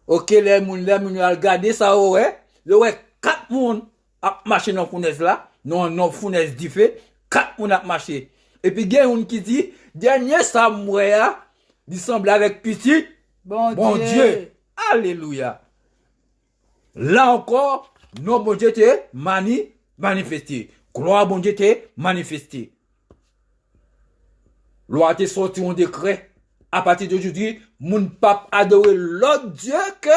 Ok, les moun, regardez ça, ouais, quatre moun, a marché dans la fournaise là, non, fournaise du feu, quatre moun a marché. Et puis, il y a un qui dit, dernier Samuel, il semble avec petit, Bon Dieu. Alléluia. Là encore, non, bon Dieu était manifesté. Gloire, bon Dieu était manifesté. Loi était sorti un décret. À partir d'aujourd'hui, mon pape adorer l'autre Dieu que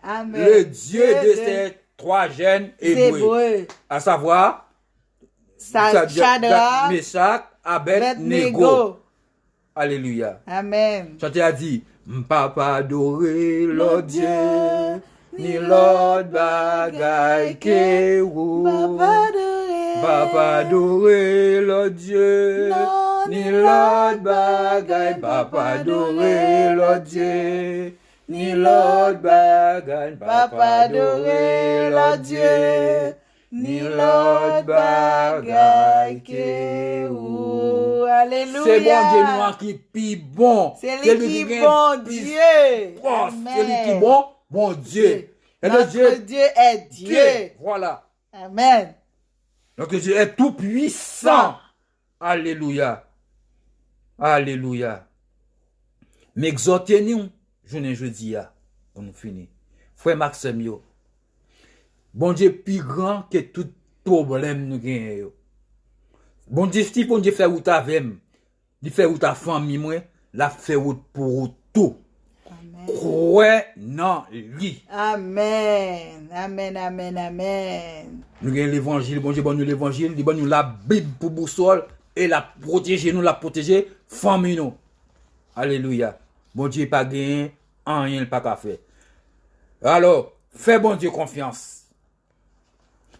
Amen. le Dieu de ces trois jeunes hébreux. À savoir, Shadrach, Meshach, Abednego. Alléluia. Amen. Chanté a dit, M'papa adorer l'autre Dieu, ni l'autre bagaille que ou. Papa adorer l'autre Dieu, ni l'autre bagaille. Papa adorer l'autre Dieu, ni l'autre bagaille. Papa adorer l'autre Dieu, ni l'autre bagaille que ou. Alléluia. C'est bon Dieu noir qui pi bon. C'est lui qui bon Dieu. C'est lui qui bon Dieu. Et Notre Dieu est Dieu. Voilà. Amen. Notre Dieu est tout puissant. Alléluia. Alléluia. Mais exhortez-nous, jeudi, on nous finit. Frère Maxime, yo. Bon Dieu plus grand que tout problème nous gagnons. Bon Dieu, si bon Dieu fait route avec moi, il fait route à famille, moi, la fait route pour tout. Amen. Croyez non lui. Amen. Amen. Amen. Amen. Nous gagnons l'évangile, bon Dieu, bon nous l'évangile, il bon nous la Bible pour boussole et la protéger, nous la protéger, famille nous. Alléluia. Bon Dieu, pas gagné, rien pas qu'à faire. Alors, fais bon Dieu confiance.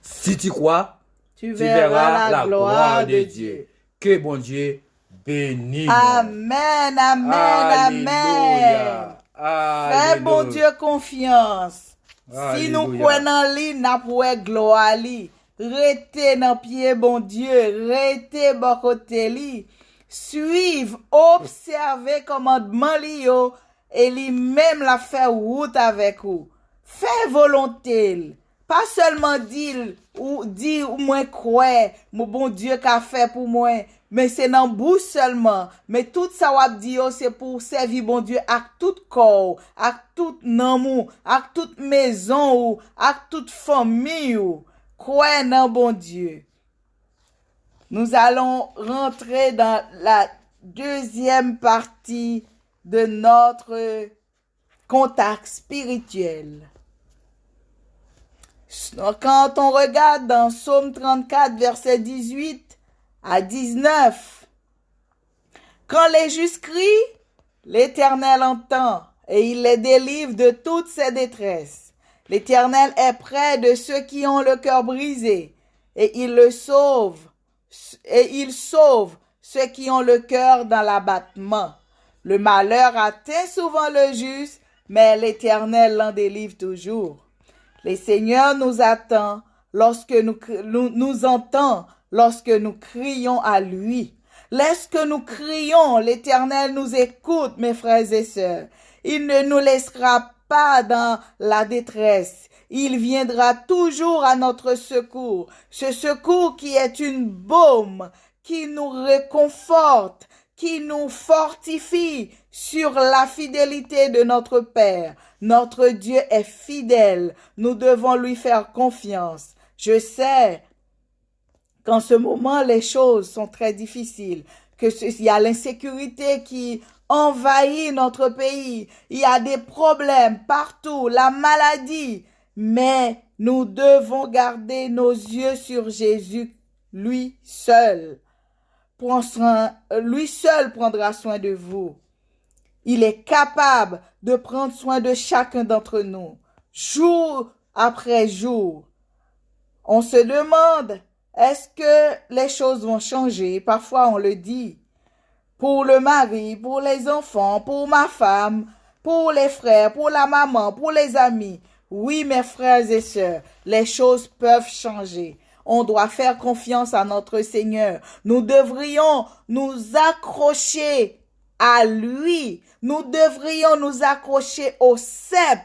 Si tu crois, tu verras la gloire de Dieu. Que bon Dieu bénisse. Amen, amen, amen. Fais bon Dieu confiance. Si nous prenons li, n'a pour gloire li. Rete dans pied bon Dieu, rete bon côté li. Suivre, observer commandement li yo et li même la faire route avec vous. Fais volonté. Pas seulement dire ou moi croire, mon bon Dieu qu'a fait pour moi, mais c'est dans bouche seulement. Mais tout ça wap di yo c'est pour servir bon Dieu avec tout corps, avec tout amour, avec toute maison ou avec toute famille ou. Croire dans bon Dieu. Nous allons rentrer dans la deuxième partie de notre contact spirituel. Quand on regarde dans Psaume 34, verset 18 à 19, quand les justes crient, l'Éternel entend et il les délivre de toutes ses détresses. L'Éternel est près de ceux qui ont le cœur brisé et il sauve ceux qui ont le cœur dans l'abattement. Le malheur atteint souvent le juste, mais l'Éternel l'en délivre toujours. Le Seigneur nous attend lorsque nous entend lorsque nous crions à lui. Lorsque nous crions, l'Éternel nous écoute, mes frères et sœurs. Il ne nous laissera pas dans la détresse. Il viendra toujours à notre secours. Ce secours qui est une baume, qui nous réconforte, qui nous fortifie sur la fidélité de notre Père. Notre Dieu est fidèle. Nous devons lui faire confiance. Je sais qu'en ce moment, les choses sont très difficiles, il y a l'insécurité qui envahit notre pays, il y a des problèmes partout, la maladie, mais nous devons garder nos yeux sur Jésus, lui seul. Lui seul prendra soin de vous. Il est capable de prendre soin de chacun d'entre nous, jour après jour. On se demande, est-ce que les choses vont changer? Parfois, on le dit. Pour le mari, pour les enfants, pour ma femme, pour les frères, pour la maman, pour les amis. Oui, mes frères et sœurs, les choses peuvent changer. On doit faire confiance à notre Seigneur. Nous devrions nous accrocher à lui. Nous devrions nous accrocher au cep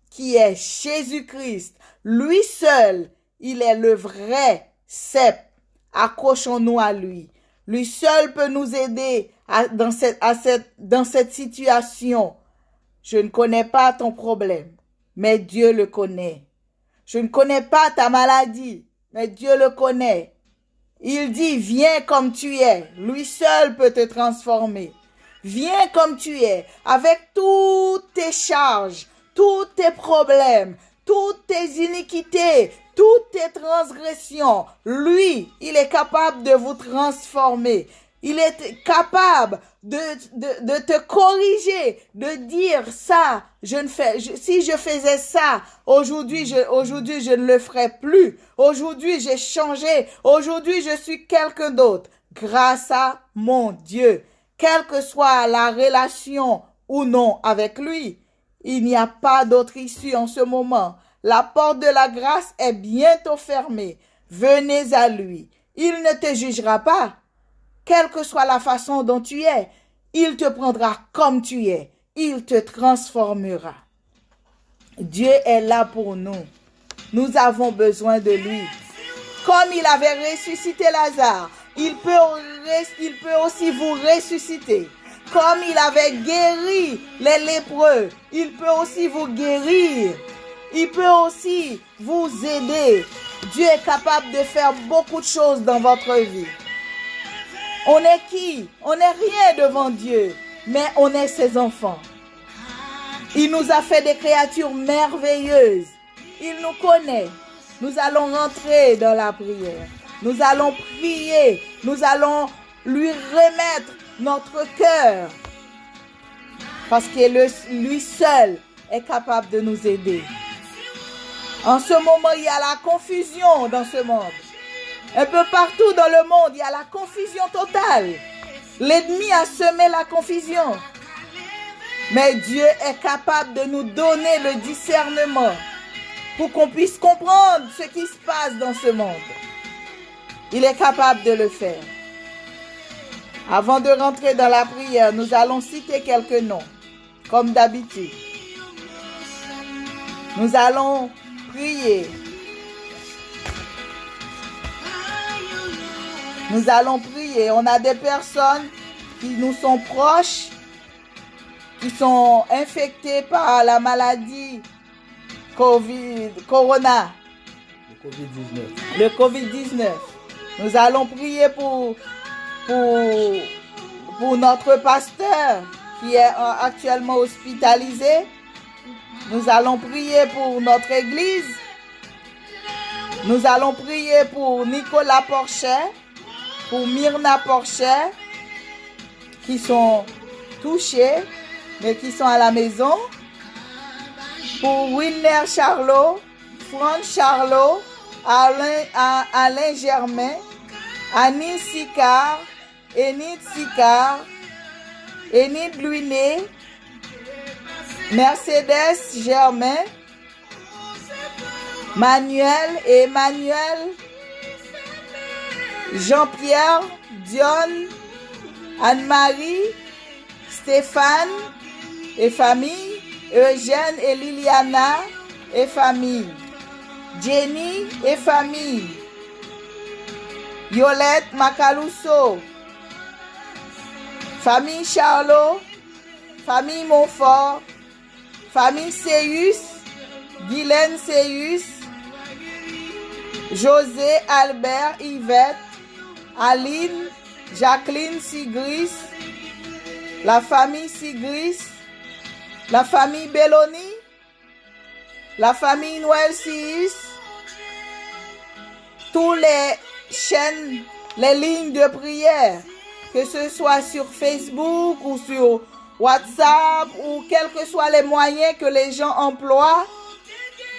qui est Jésus-Christ. Lui seul, il est le vrai cep. Accrochons-nous à lui. Lui seul peut nous aider dans cette situation. Je ne connais pas ton problème, mais Dieu le connaît. Je ne connais pas ta maladie, mais Dieu le connaît. Il dit, viens comme tu es. Lui seul peut te transformer. Viens comme tu es, avec toutes tes charges, tous tes problèmes, toutes tes iniquités, toutes tes transgressions. Lui, il est capable de vous transformer. Il est capable de te corriger, de dire ça, si je faisais ça, aujourd'hui je ne le ferai plus. Aujourd'hui j'ai changé. Aujourd'hui je suis quelqu'un d'autre. Grâce à mon Dieu. Quelle que soit la relation ou non avec lui, il n'y a pas d'autre issue en ce moment. La porte de la grâce est bientôt fermée. Venez à lui. Il ne te jugera pas. Quelle que soit la façon dont tu es, il te prendra comme tu es. Il te transformera. Dieu est là pour nous. Nous avons besoin de lui. Comme il avait ressuscité Lazare, il peut aussi vous ressusciter. Comme il avait guéri les lépreux, il peut aussi vous guérir. Il peut aussi vous aider. Dieu est capable de faire beaucoup de choses dans votre vie. On est qui? On n'est rien devant Dieu, mais on est ses enfants. Il nous a fait des créatures merveilleuses. Il nous connaît. Nous allons rentrer dans la prière. Nous allons prier. Nous allons lui remettre notre cœur. Parce que lui seul est capable de nous aider. En ce moment, il y a la confusion dans ce monde. Un peu partout dans le monde, il y a la confusion totale. L'ennemi a semé la confusion. Mais Dieu est capable de nous donner le discernement pour qu'on puisse comprendre ce qui se passe dans ce monde. Il est capable de le faire. Avant de rentrer dans la prière, nous allons citer quelques noms, comme d'habitude. Nous allons prier. Nous allons prier. On a des personnes qui nous sont proches, qui sont infectées par la maladie Corona. Le COVID-19. Nous allons prier pour notre pasteur qui est actuellement hospitalisé. Nous allons prier pour notre église. Nous allons prier pour Nicolas Porchet, pour Myrna Porchet, qui sont touchés, mais qui sont à la maison. Pour Wilner Charlot, Franck Charlot, Alain Germain, Annie Sicard, Enid Sicard, Enid Luiné, Mercedes Germain, Manuel et Emmanuel, Jean-Pierre, Dion, Anne-Marie, Stéphane et famille, Eugène et Liliana et famille, Jenny et famille, Yolette Macaluso, famille Charlot, famille Montfort, famille Seus, Guylaine Seus, José, Albert, Yvette, Aline, Jacqueline Sigris, la famille Sigris, la famille Belloni, la famille Noël Sius, tous les chaînes, les lignes de prière, que ce soit sur Facebook ou sur WhatsApp ou quels que soient les moyens que les gens emploient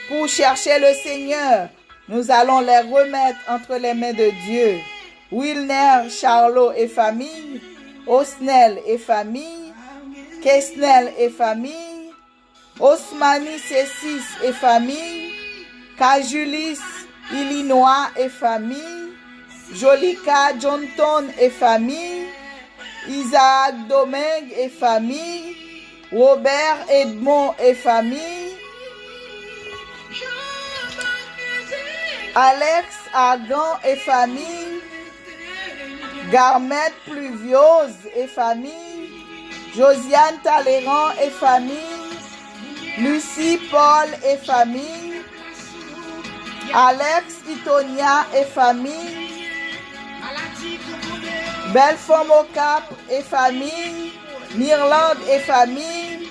pour chercher le Seigneur, Nous allons les remettre entre les mains de Dieu. Wilner, Charlot et famille, Osnel et famille, Kesnel et famille, Osmani Cessis et famille, Cajulis, Illinois et famille, Jolika Johnton et famille, Isaac Domingue et famille, Robert Edmond et famille, Alex Argan et famille, Garmet Pluviose et famille, Josiane Talleyrand et famille, Lucie Paul et famille, Alex Itonia et famille, Belfort Mocap et famille, Mirland et famille,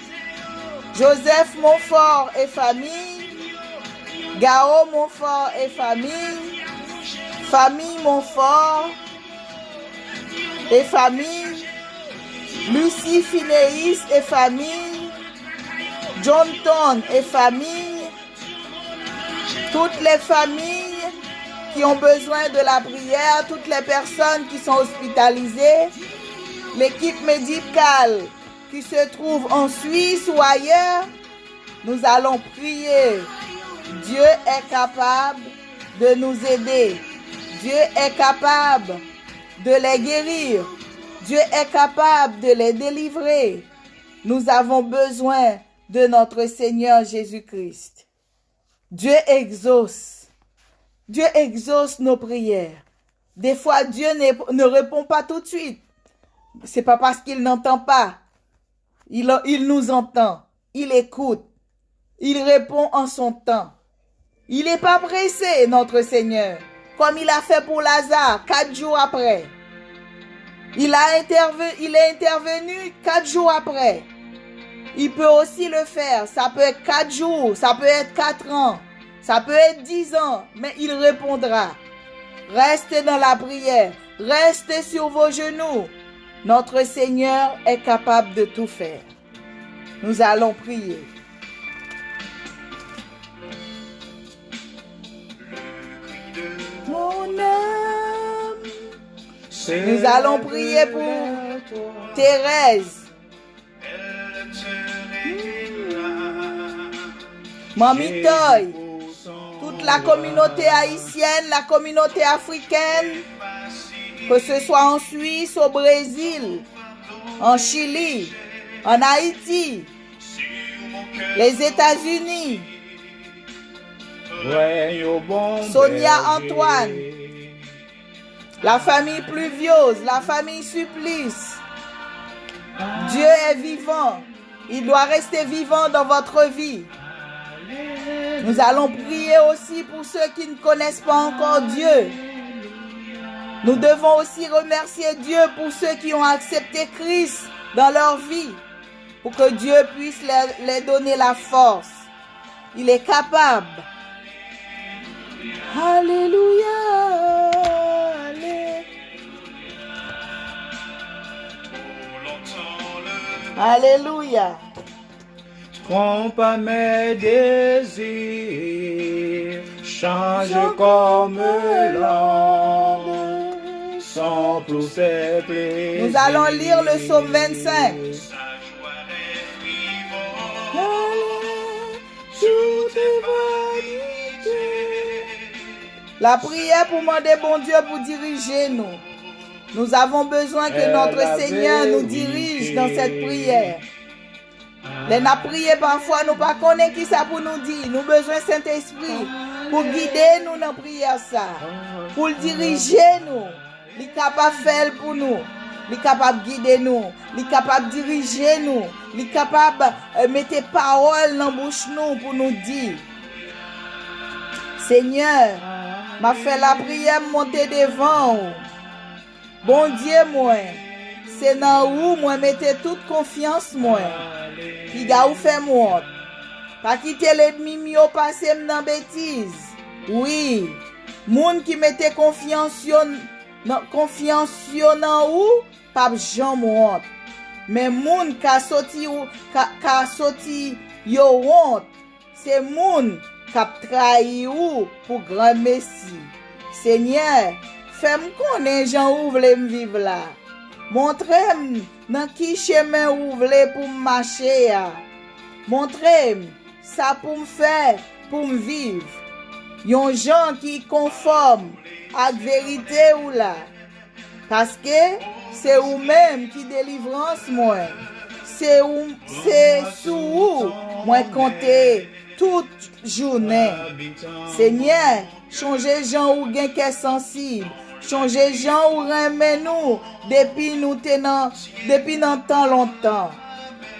Joseph Montfort et famille, Gao Montfort et famille, famille Montfort et famille, Lucie Finéis et famille, Johnton et famille, toutes les familles qui ont besoin de la prière, toutes les personnes qui sont hospitalisées, l'équipe médicale qui se trouve en Suisse ou ailleurs, nous allons prier. Dieu est capable de nous aider. Dieu est capable de les guérir. Dieu est capable de les délivrer. Nous avons besoin de notre Seigneur Jésus-Christ. Dieu exauce. Dieu exauce nos prières. Des fois, Dieu ne répond pas tout de suite. C'est pas parce qu'il n'entend pas. Il nous entend. Il écoute. Il répond en son temps. Il n'est pas pressé, notre Seigneur, comme il a fait pour Lazare 4 jours après. Il est intervenu 4 jours après. Il peut aussi le faire. Ça peut être 4 jours, ça peut être 4 ans, ça peut être 10 ans, mais il répondra. Restez dans la prière, restez sur vos genoux. Notre Seigneur est capable de tout faire. Nous allons prier. Mon âme. Nous allons prier pour Thérèse, Mamie Toy, toute la communauté haïtienne, la communauté africaine, que ce soit en Suisse, au Brésil, en Chili, en Haïti, les États-Unis, Sonia Antoine, la famille Pluviose, la famille Supplice. Dieu est vivant. Il doit rester vivant dans votre vie. Nous allons prier aussi pour ceux qui ne connaissent pas encore Dieu. Nous devons aussi remercier Dieu pour ceux qui ont accepté Christ dans leur vie, pour que Dieu puisse les donner la force. Il est capable. Alléluia. Alléluia. Trompe pas mes désirs, change comme l'homme, sans plus ses plaisirs. Nous allons lire le psaume 25. La prière pour demander bon Dieu pour diriger nous. Nous avons besoin que notre Seigneur nous dirige dans cette prière. Les n'a prié parfois, nous pas connaît qui ça pour nous dire. Nous besoin Saint-Esprit pour guider nous dans la prière ça. Pour le diriger nous. Il est capable de faire pour nous. Il est capable de guider nous. Il est capable de diriger nous. Il est capable de mettre paroles dans la bouche nous pour nous dire. Seigneur, m'a fait la prière monter devant. Bon Dieu, moi, c'est dans où moi mettez toute confiance, moi. Qui ga ou fait moi. Pas quitter l'ennemi mio passer dans bêtise. Oui. Moun qui mettait confiance dans ou, pas Jean honte. Mais moun ka sorti yo honte. C'est moun k'ap trahi ou pour grand messie. Seigneur, fais-moi connaître Jean ou vle m'vivre là. Montrez-moi dans qui chemin ou vle pour marcher ya. Montrez-moi ça pour me faire, pour me vivre. Yon gens qui conforme à vérité ou là. Parce que c'est ou même qui délivrance moi. C'est sous ou moi compter toute journée. Seigneur, changez gens ou gen qu'est sensible. Changez gens ou remet nous depuis nous tenant depuis dans longtemps.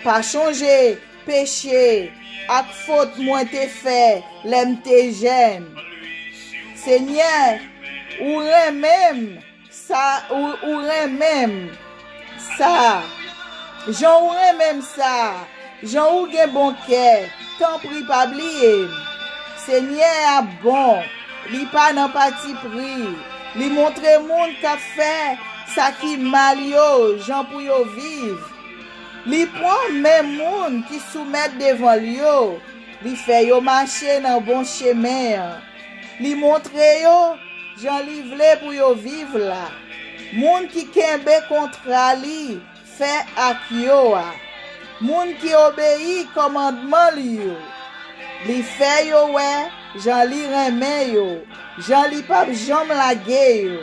Pas changer péché ak faute moi te fait l'aime te jeune. Seigneur, ou remem ça ou remem ça. Jean ou remem ça. Jean ou gen bon cœur, tant prie pas oublier. Seigneur a bon, li pas nan parti pris. Li montre monde qu'a fait ça qui mal yo, Jean pour yo vivre. Li prend même monde qui soumettent devant yo, li fait yo marcher dans bon chemin. Li montre yo, Jean li vle pour yo vivre là. Monde qui kembe contrat li, fait ak yo a. Monde qui obéit commandement li yo. Li fait yo ouais, Jean li remet yo. Jean li pap jam la yo.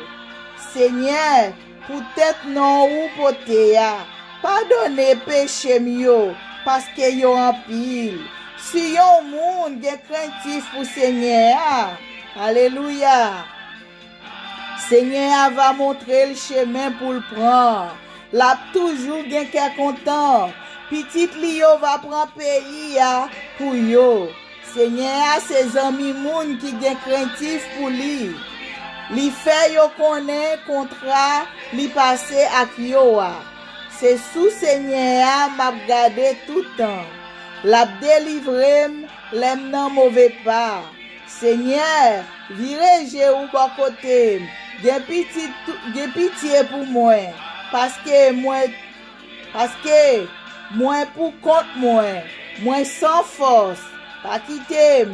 Seigneur, peut-être non ou pote ya. Pardonnez péché mio parce que yo en pile. Si yon moun gen craintif pour Seigneur, alléluia. Seigneur va montrer le chemin pour le prendre. L'a toujours gen qu'à content. Petit li yo va prendre pays ya pour yo. Seigneur, ses amis moun qui gen craintif pour lui. Li fait yo connaît contrat li passé ak yo a. C'est sous Seigneur m'a gardé tout temps. L'a délivré l'aime nan mauvais pas. Seigneur, virez ou bon côté. Gen pitié pour moi parce que moi pour compte moi sans force. Pas quitter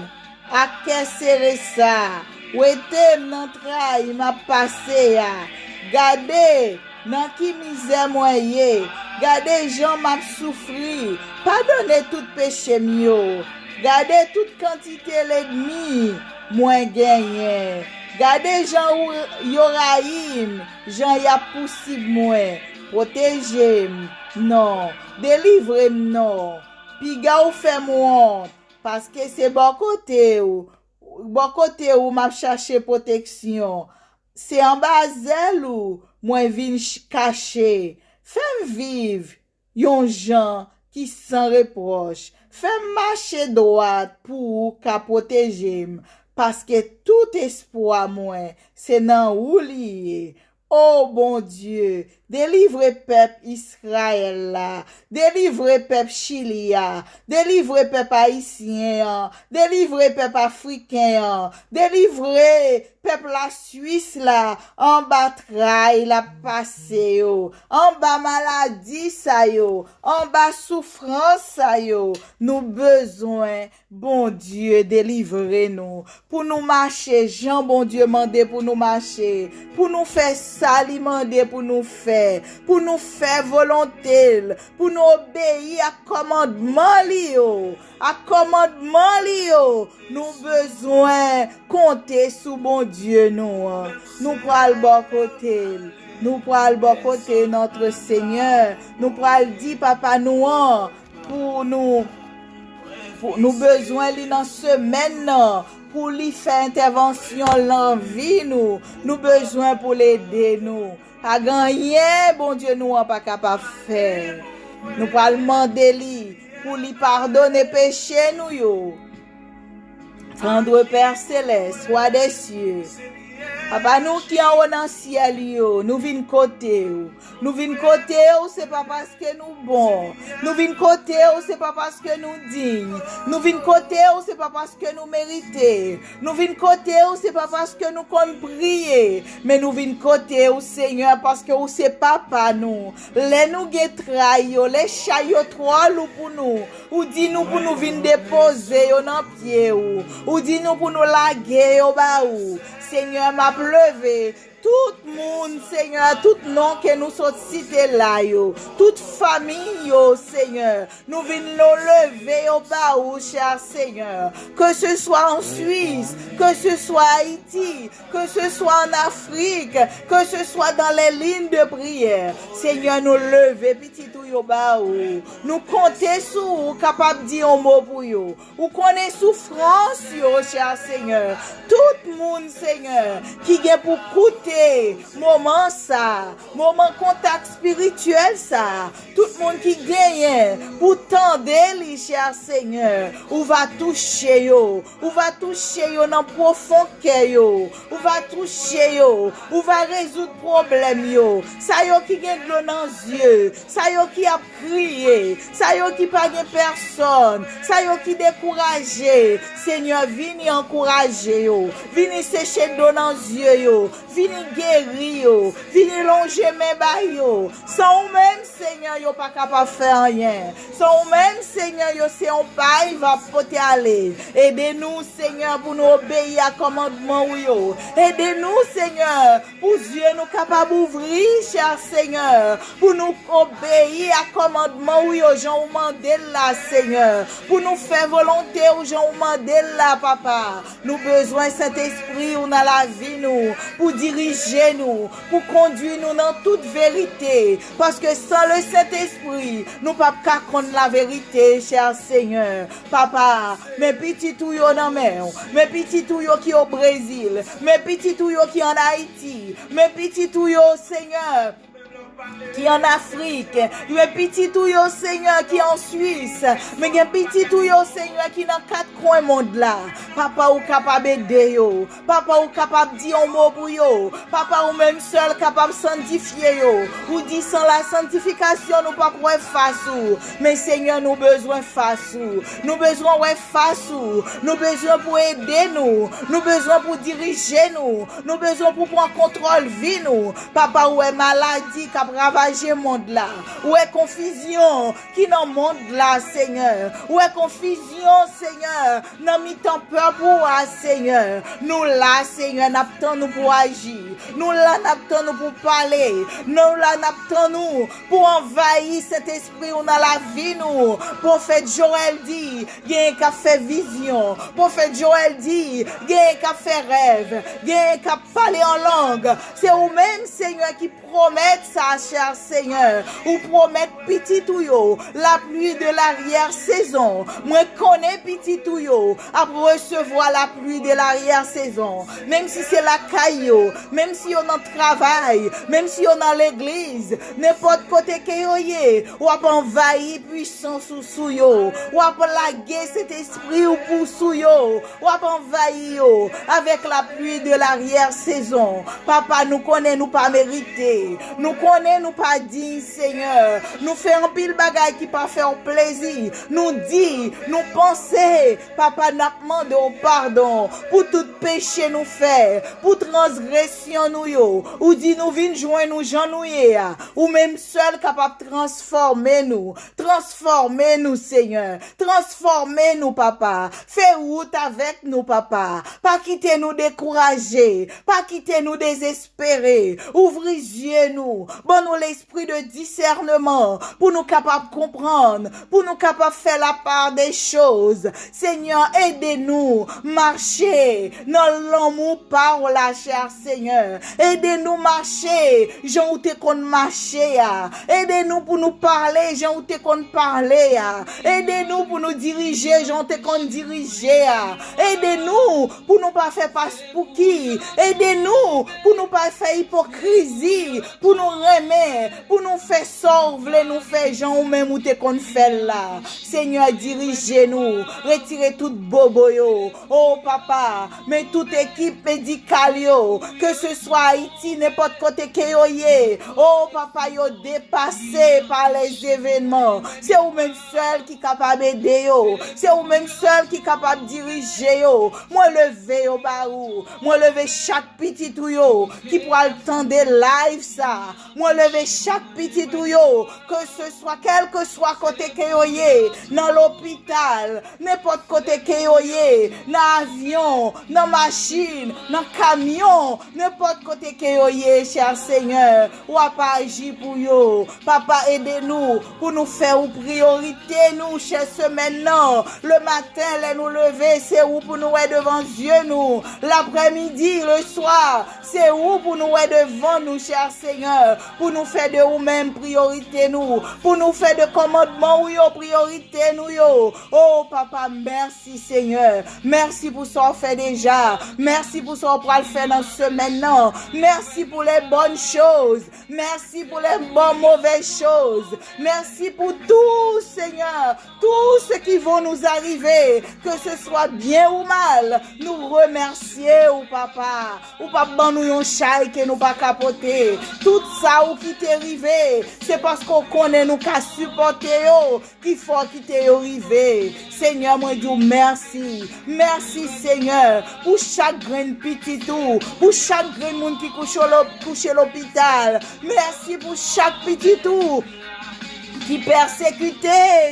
à serrer ça. Ou était nan trahi m'a passé ya. Gardez nan ki misère moyen, gardez gens m'a souffri, pardonnez tout péché mio, gardez toute quantité l'ennemi, moins gagné, gardez gens ou yoraïm, gens y a possible moins, protégez non, délivrez non, piga ou fait moi parce que c'est bon côté ou m'a chercher protection, c'est en bas zèle ou moi vin caché, fais vivre yon gens qui sans reproche, fais marcher droit pour qu'à protéger parce que tout espoir moi c'est nan ou lié. Oh bon Dieu, délivrez peuple Israël là, délivrez peuple Chilia, délivrez peuple haïtien, délivrez peuple africain, délivrez peuple la Suisse là, en bas trahi la passé yo, en bas maladie ça yo, en bas souffrance ça yo, nous besoin, bon Dieu, délivrez-nous, pour nous marcher, Jean bon Dieu mandé pour nous marcher, pour nous faire s'alimenter pour nous faire volonté, pour nous obéir à commandement liyo, nous besoin compter sous bon Dieu nous pral bon côté notre Seigneur, nous pral dire papa nous pour nous besoin li dans semaine pour lui faire intervention l'envie nous besoin pour l'aider nous pas gagner bon Dieu nous pas capable faire nous pas demander lui pour lui pardonner péché nous yo. Tendre Père céleste, roi des cieux, Papa, nous qui en haut dans le ciel, nous venons côté. Nous venons côté, c'est pas parce que nous bons. Nous venons côté, c'est pas parce que nous dignes. Nous venons côté, c'est pas parce que nous méritons. Nous venons côté, c'est pas parce que nous comptons prier. Mais nous venons côté, Seigneur, parce que c'est papa nous. Les nous guetrailles, les chaillots trois loups pour nous. Ou dit nous pour nous venir déposer dans pied. Ou dit nous pour nous laguer au bas. Seigneur, m'a pleuvé. Tout le monde, Seigneur, tout nom que nous sommes cités là, toute famille, Seigneur, nous venons nous lever au bas, cher Seigneur, que ce soit en Suisse, que ce soit à Haïti, que ce soit en Afrique, que ce soit dans les lignes de prière, Seigneur, nous lever, petit tout au bas, nous compter sur, capable de dire un mot pour vous, ou connaît souffrance, cher Seigneur, tout le monde, Seigneur, qui vient pour coûter moment ça, moment contact spirituel ça, tout le monde qui gagne pour tendre les cher Seigneur, ou va toucher yo, ou va toucher yo dans profond cœur yo, ou va toucher yo, ou va résoudre problème yo, ça yo qui gagne de l'eau dans les yeux, ça yo qui a prié, ça yo qui pas gagne personne, ça yo qui découragé, Seigneur, viens encourager yo, viens sécher de l'eau dans les yeux yo, viens guérir yo, viens longer mes bails. Sans ou même Seigneur yo pas capable faire rien. Sans ou même Seigneur yo c'est un bail va porter aller. Aidez-nous Seigneur pour nous obéir à commandement yo. Aidez-nous Seigneur pour Dieu nous capable ouvrir cher Seigneur pour nous obéir à commandement yo Jean Mandela Seigneur pour nous faire volonté au Jean Mandela papa. Nous besoin Saint-Esprit ou dans la vie nous pour diriger nous, pour conduire nous dans toute vérité. Parce que sans le Saint-Esprit, nous ne pouvons pas connaître la vérité, cher Seigneur. Papa, mes petits touillots dans la mer, mes petits touillots qui au Brésil, mes petits touillots qui en Haïti, mes petits touillots, Seigneur, qui en Afrique, il y a petit tout yo Seigneur qui en Suisse, mais il y a petit tout yo Seigneur qui dans quatre coins monde là. Papa ou capable aider yo, papa ou capable dire un mot pour yo, papa ou même seul capable sanctifier yo. Ou dit sans la sanctification nous pas pouvoir face ou, mais Seigneur nous besoin face ou, nous besoin ouais face ou, nous besoin pour aider nous besoin pour diriger nous besoin pour prendre contrôle vie nous. Papa ou est maladie qui ravager monde là, où est confusion qui dans monde là Seigneur, où est confusion Seigneur, dans mi-temps peur pour Seigneur, nous là Seigneur n'attend nous pour agir, nous là n'attend nous pour parler, nous là n'attend nous pour envahir cet esprit on a la vie nous. Prophète Joël dit, gagne qu'a fait vision, prophète Joël dit, gagne qu'a fait rêve, gagne qu'a parler en langue, c'est vous même Seigneur qui promet ça cher Seigneur, ou promettre petit touyo, la pluie de l'arrière-saison. Moi connais petit touyo, à recevoir la pluie de l'arrière-saison. Même si c'est la caillou, même si on en travail, même si on dans l'église, n'importe côté que yoye, ou à envahir puissance sous yo, ou à laguer cet esprit ou pour sous yo, ou à envahir yo, avec la pluie de l'arrière-saison. Papa, nous connaît, nous pas mérité. Nous connaît, nous pas dit, Seigneur. Nous fait un pile bagaille qui pas faire plaisir. Nous dit, nous penser, papa, n'a demandé au pardon pour tout péché nous fait, pour transgression nous yo. Ou dit, nous vin joindre nous Jean nous ya. Ou même seul capable de transformer nous. Transformer nous, Seigneur. Transformer nous, papa. Fais route avec nous, papa. Pas quitter nous décourager. Pas quitter nous désespérer. Ouvrez yeux nous. Bon nous l'esprit de discernement pour nous capables de comprendre, pour nous capables de faire la part des choses. Seigneur, aidez-nous marcher dans l'amour par la chair, Seigneur. Aidez-nous marcher, Jean où t'es qu'on marcher. Aidez-nous pour nous parler, Jean où t'es qu'on parler. Aidez-nous pour nous diriger, Jean où t'es qu'on diriger. Aidez-nous pour nous pas faire passe pour qui. Aidez-nous pour nous pas faire hypocrisie, pour nous remettre aimer, pour nous faire sauver, nous faire gens ou même ou te qu'on fait là. Seigneur, dirigez-nous, retirez tout bobo yo. Oh papa, mais toute équipe médicale yo, que ce soit Haïti, n'importe côté que yo yé. Oh papa, yo dépassé par les événements. C'est ou même seul qui capable d'aider yo. C'est ou même seul qui capable de diriger yo. Moi lever yo barou. Moi lever chaque petit tout yo qui pourra le temps de live ça. Moi lever chaque petit tout yo, que ce soit quel que soit côté que yo yé, dans l'hôpital, n'importe côté que yo yé, dans avion, dans machine, dans camion, n'importe côté que yo yé, cher Seigneur, ou à pas agir pour yo. Papa, aidez-nous pour nous faire une priorité, nous, cher semaine, non. Le matin, les nous lever, c'est où pour nous être devant Dieu, nous. L'après-midi, le soir, c'est où pour nous être devant nous, cher Seigneur, pour nous faire de nous-mêmes priorité, nous, pour nous faire de commandements, oui, priorité, nous, yo. Oh, papa, merci, Seigneur. Merci pour ce qu'on fait déjà. Merci pour ce qu'on pourra le faire dans ce semaine, non. Merci pour les bonnes choses. Merci pour les bonnes mauvaises choses. Merci pour tout, Seigneur. Tout ce qui va nous arriver, que ce soit bien ou mal, nous remercier, ou papa. Ou papa, nous yon chai que nous pas capoter. Tout ça ou qui t'est arrivé, c'est parce qu'on connaît nous qu'à supporter yo, qu'il faut qui t'est arrivé. Seigneur, moi dis merci. Merci, Seigneur, pour chaque grain petit tout, pour chaque grain monde qui couche à l'hôpital. Merci pour chaque petit tout qui persécuté,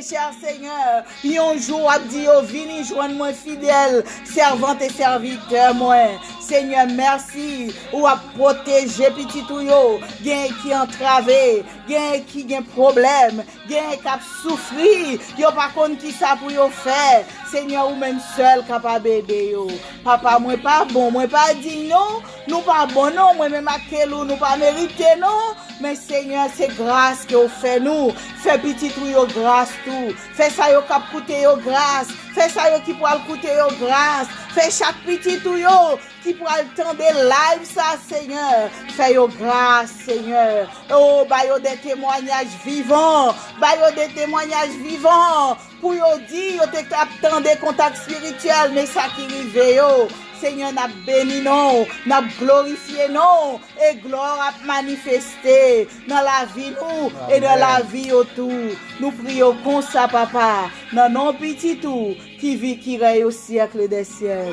cher Seigneur. Un jour, a dit, oh, vini, joindre moi fidèle, servante et serviteur, moi. Seigneur, merci, ou à protéger petit tout yo, gen qui entravé, gen qui gen problème, gen qui a souffri, yo pas kon qui ça pour yo faire. Seigneur, ou même seul capable d'aider yo. Papa, moi pas bon, moi pas dit non, nous pas bon non, moi même à quel ou nous pas mérité non. Mais Seigneur, c'est grâce que vous fait nous. Fais petit tout yo grâce tout. Fais ça yo cap coûter yo grâce. Fais ça yo qui pourra coûter yo grâce. Fais chaque petit tout yo qui pourra le temps de live ça, Seigneur. Fais yo grâce, Seigneur. Oh, bah yo des témoignages vivants. Bah yo des témoignages vivants. Pour yo dire, yo te captant des contacts spirituels, mais ça qui rive yo. Seigneur, n'a béni non, n'a glorifié non, et gloire a manifesté dans la vie nous et dans la vie autour. Nous prions comme ça, papa, dans nos petits tout qui vit, qui règne au siècle des siècles.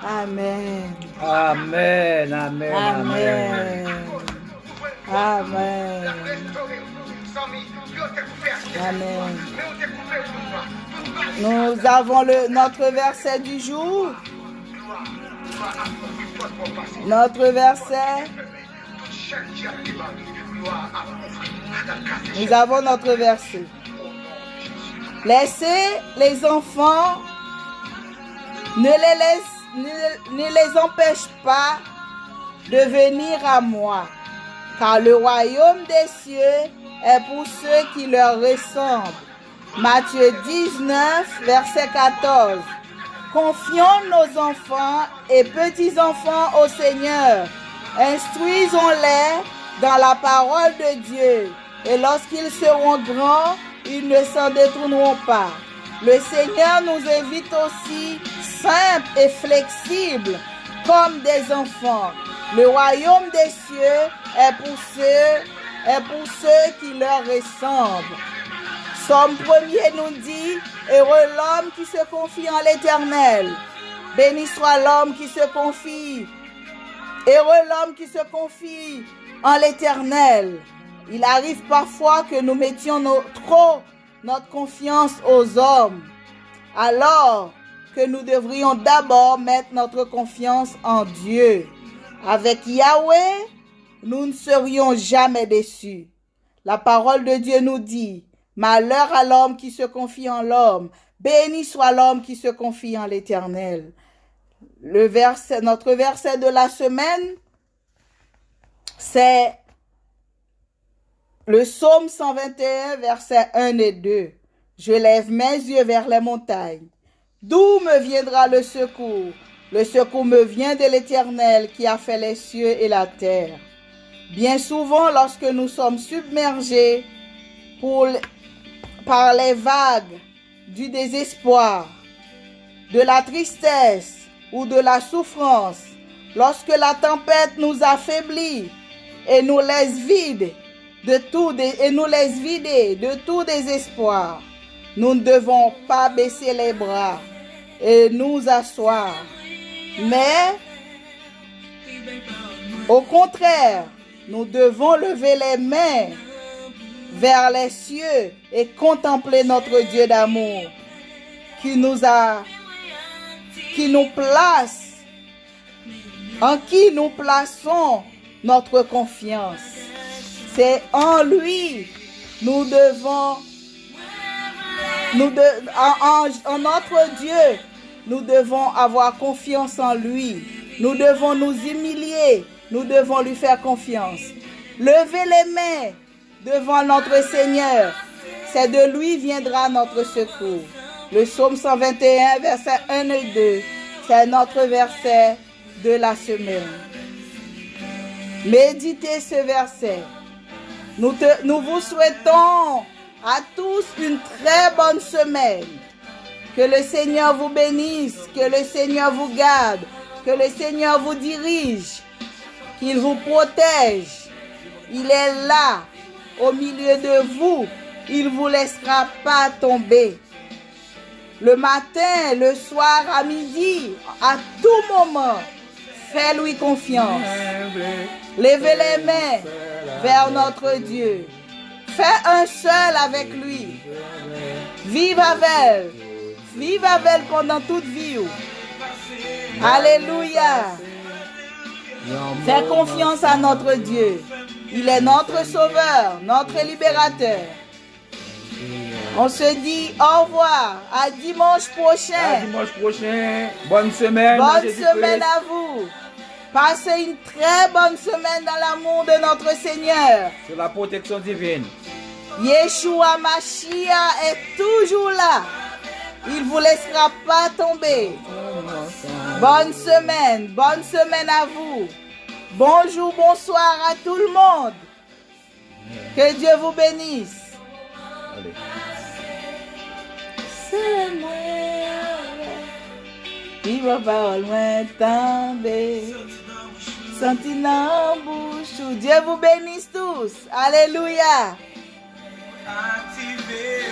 Amen. Amen, amen, Amen. Amen. Amen. Nous avons notre verset du jour. Notre verset. Nous avons notre verset. Laissez les enfants, ne les empêche pas de venir à moi, car le royaume des cieux est pour ceux qui leur ressemblent. Matthieu 19, verset 14. Confions nos enfants et petits-enfants au Seigneur. Instruisons-les dans la parole de Dieu. Et lorsqu'ils seront grands, ils ne s'en détourneront pas. Le Seigneur nous invite aussi simples et flexibles comme des enfants. Le royaume des cieux est pour ceux qui leur ressemblent. Somme 1er nous dit, heureux l'homme qui se confie en l'Éternel. Béni soit l'homme qui se confie. Heureux l'homme qui se confie en l'Éternel. Il arrive parfois que nous mettions trop notre confiance aux hommes, alors que nous devrions d'abord mettre notre confiance en Dieu. Avec Yahweh, nous ne serions jamais déçus. La parole de Dieu nous dit, malheur à l'homme qui se confie en l'homme. Béni soit l'homme qui se confie en l'Éternel. Notre verset de la semaine, c'est le psaume 121, versets 1 et 2. Je lève mes yeux vers les montagnes. D'où me viendra le secours? Le secours me vient de l'Éternel qui a fait les cieux et la terre. Bien souvent, lorsque nous sommes submergés par les vagues du désespoir, de la tristesse ou de la souffrance, lorsque la tempête nous affaiblit et nous laisse vider de tout désespoir, nous ne devons pas baisser les bras et nous asseoir, mais au contraire, nous devons lever les mains vers les cieux et contempler notre Dieu d'amour qui nous place, en qui nous plaçons notre confiance. C'est en lui en notre Dieu, nous devons avoir confiance en lui. Nous devons nous humilier, nous devons lui faire confiance. Lever les mains devant notre Seigneur, c'est de lui viendra notre secours. Le psaume 121, versets 1 et 2, c'est notre verset de la semaine. Méditez ce verset. Nous vous souhaitons à tous une très bonne semaine. Que le Seigneur vous bénisse, que le Seigneur vous garde, que le Seigneur vous dirige, qu'il vous protège. Il est là, au milieu de vous. Il ne vous laissera pas tomber. Le matin, le soir, à midi, à tout moment, fais-lui confiance. Levez les mains vers notre Dieu. Fais un seul avec lui. Vive avec elle pendant toute vie. Alléluia. Fais confiance à notre Dieu. Il est notre sauveur, notre libérateur. On se dit au revoir. À dimanche prochain. À dimanche prochain. Bonne semaine. Bonne semaine à vous. Passez une très bonne semaine dans l'amour de notre Seigneur. C'est la protection divine. Yeshua Mashiach est toujours là. Il ne vous laissera pas tomber. Bonne semaine à vous. Bonjour, bonsoir à tout le monde. Que Dieu vous bénisse. Allez. C'est moi. Il va pas loin tomber. Senti dans bouche. Dieu vous bénisse tous. Alléluia. Activé.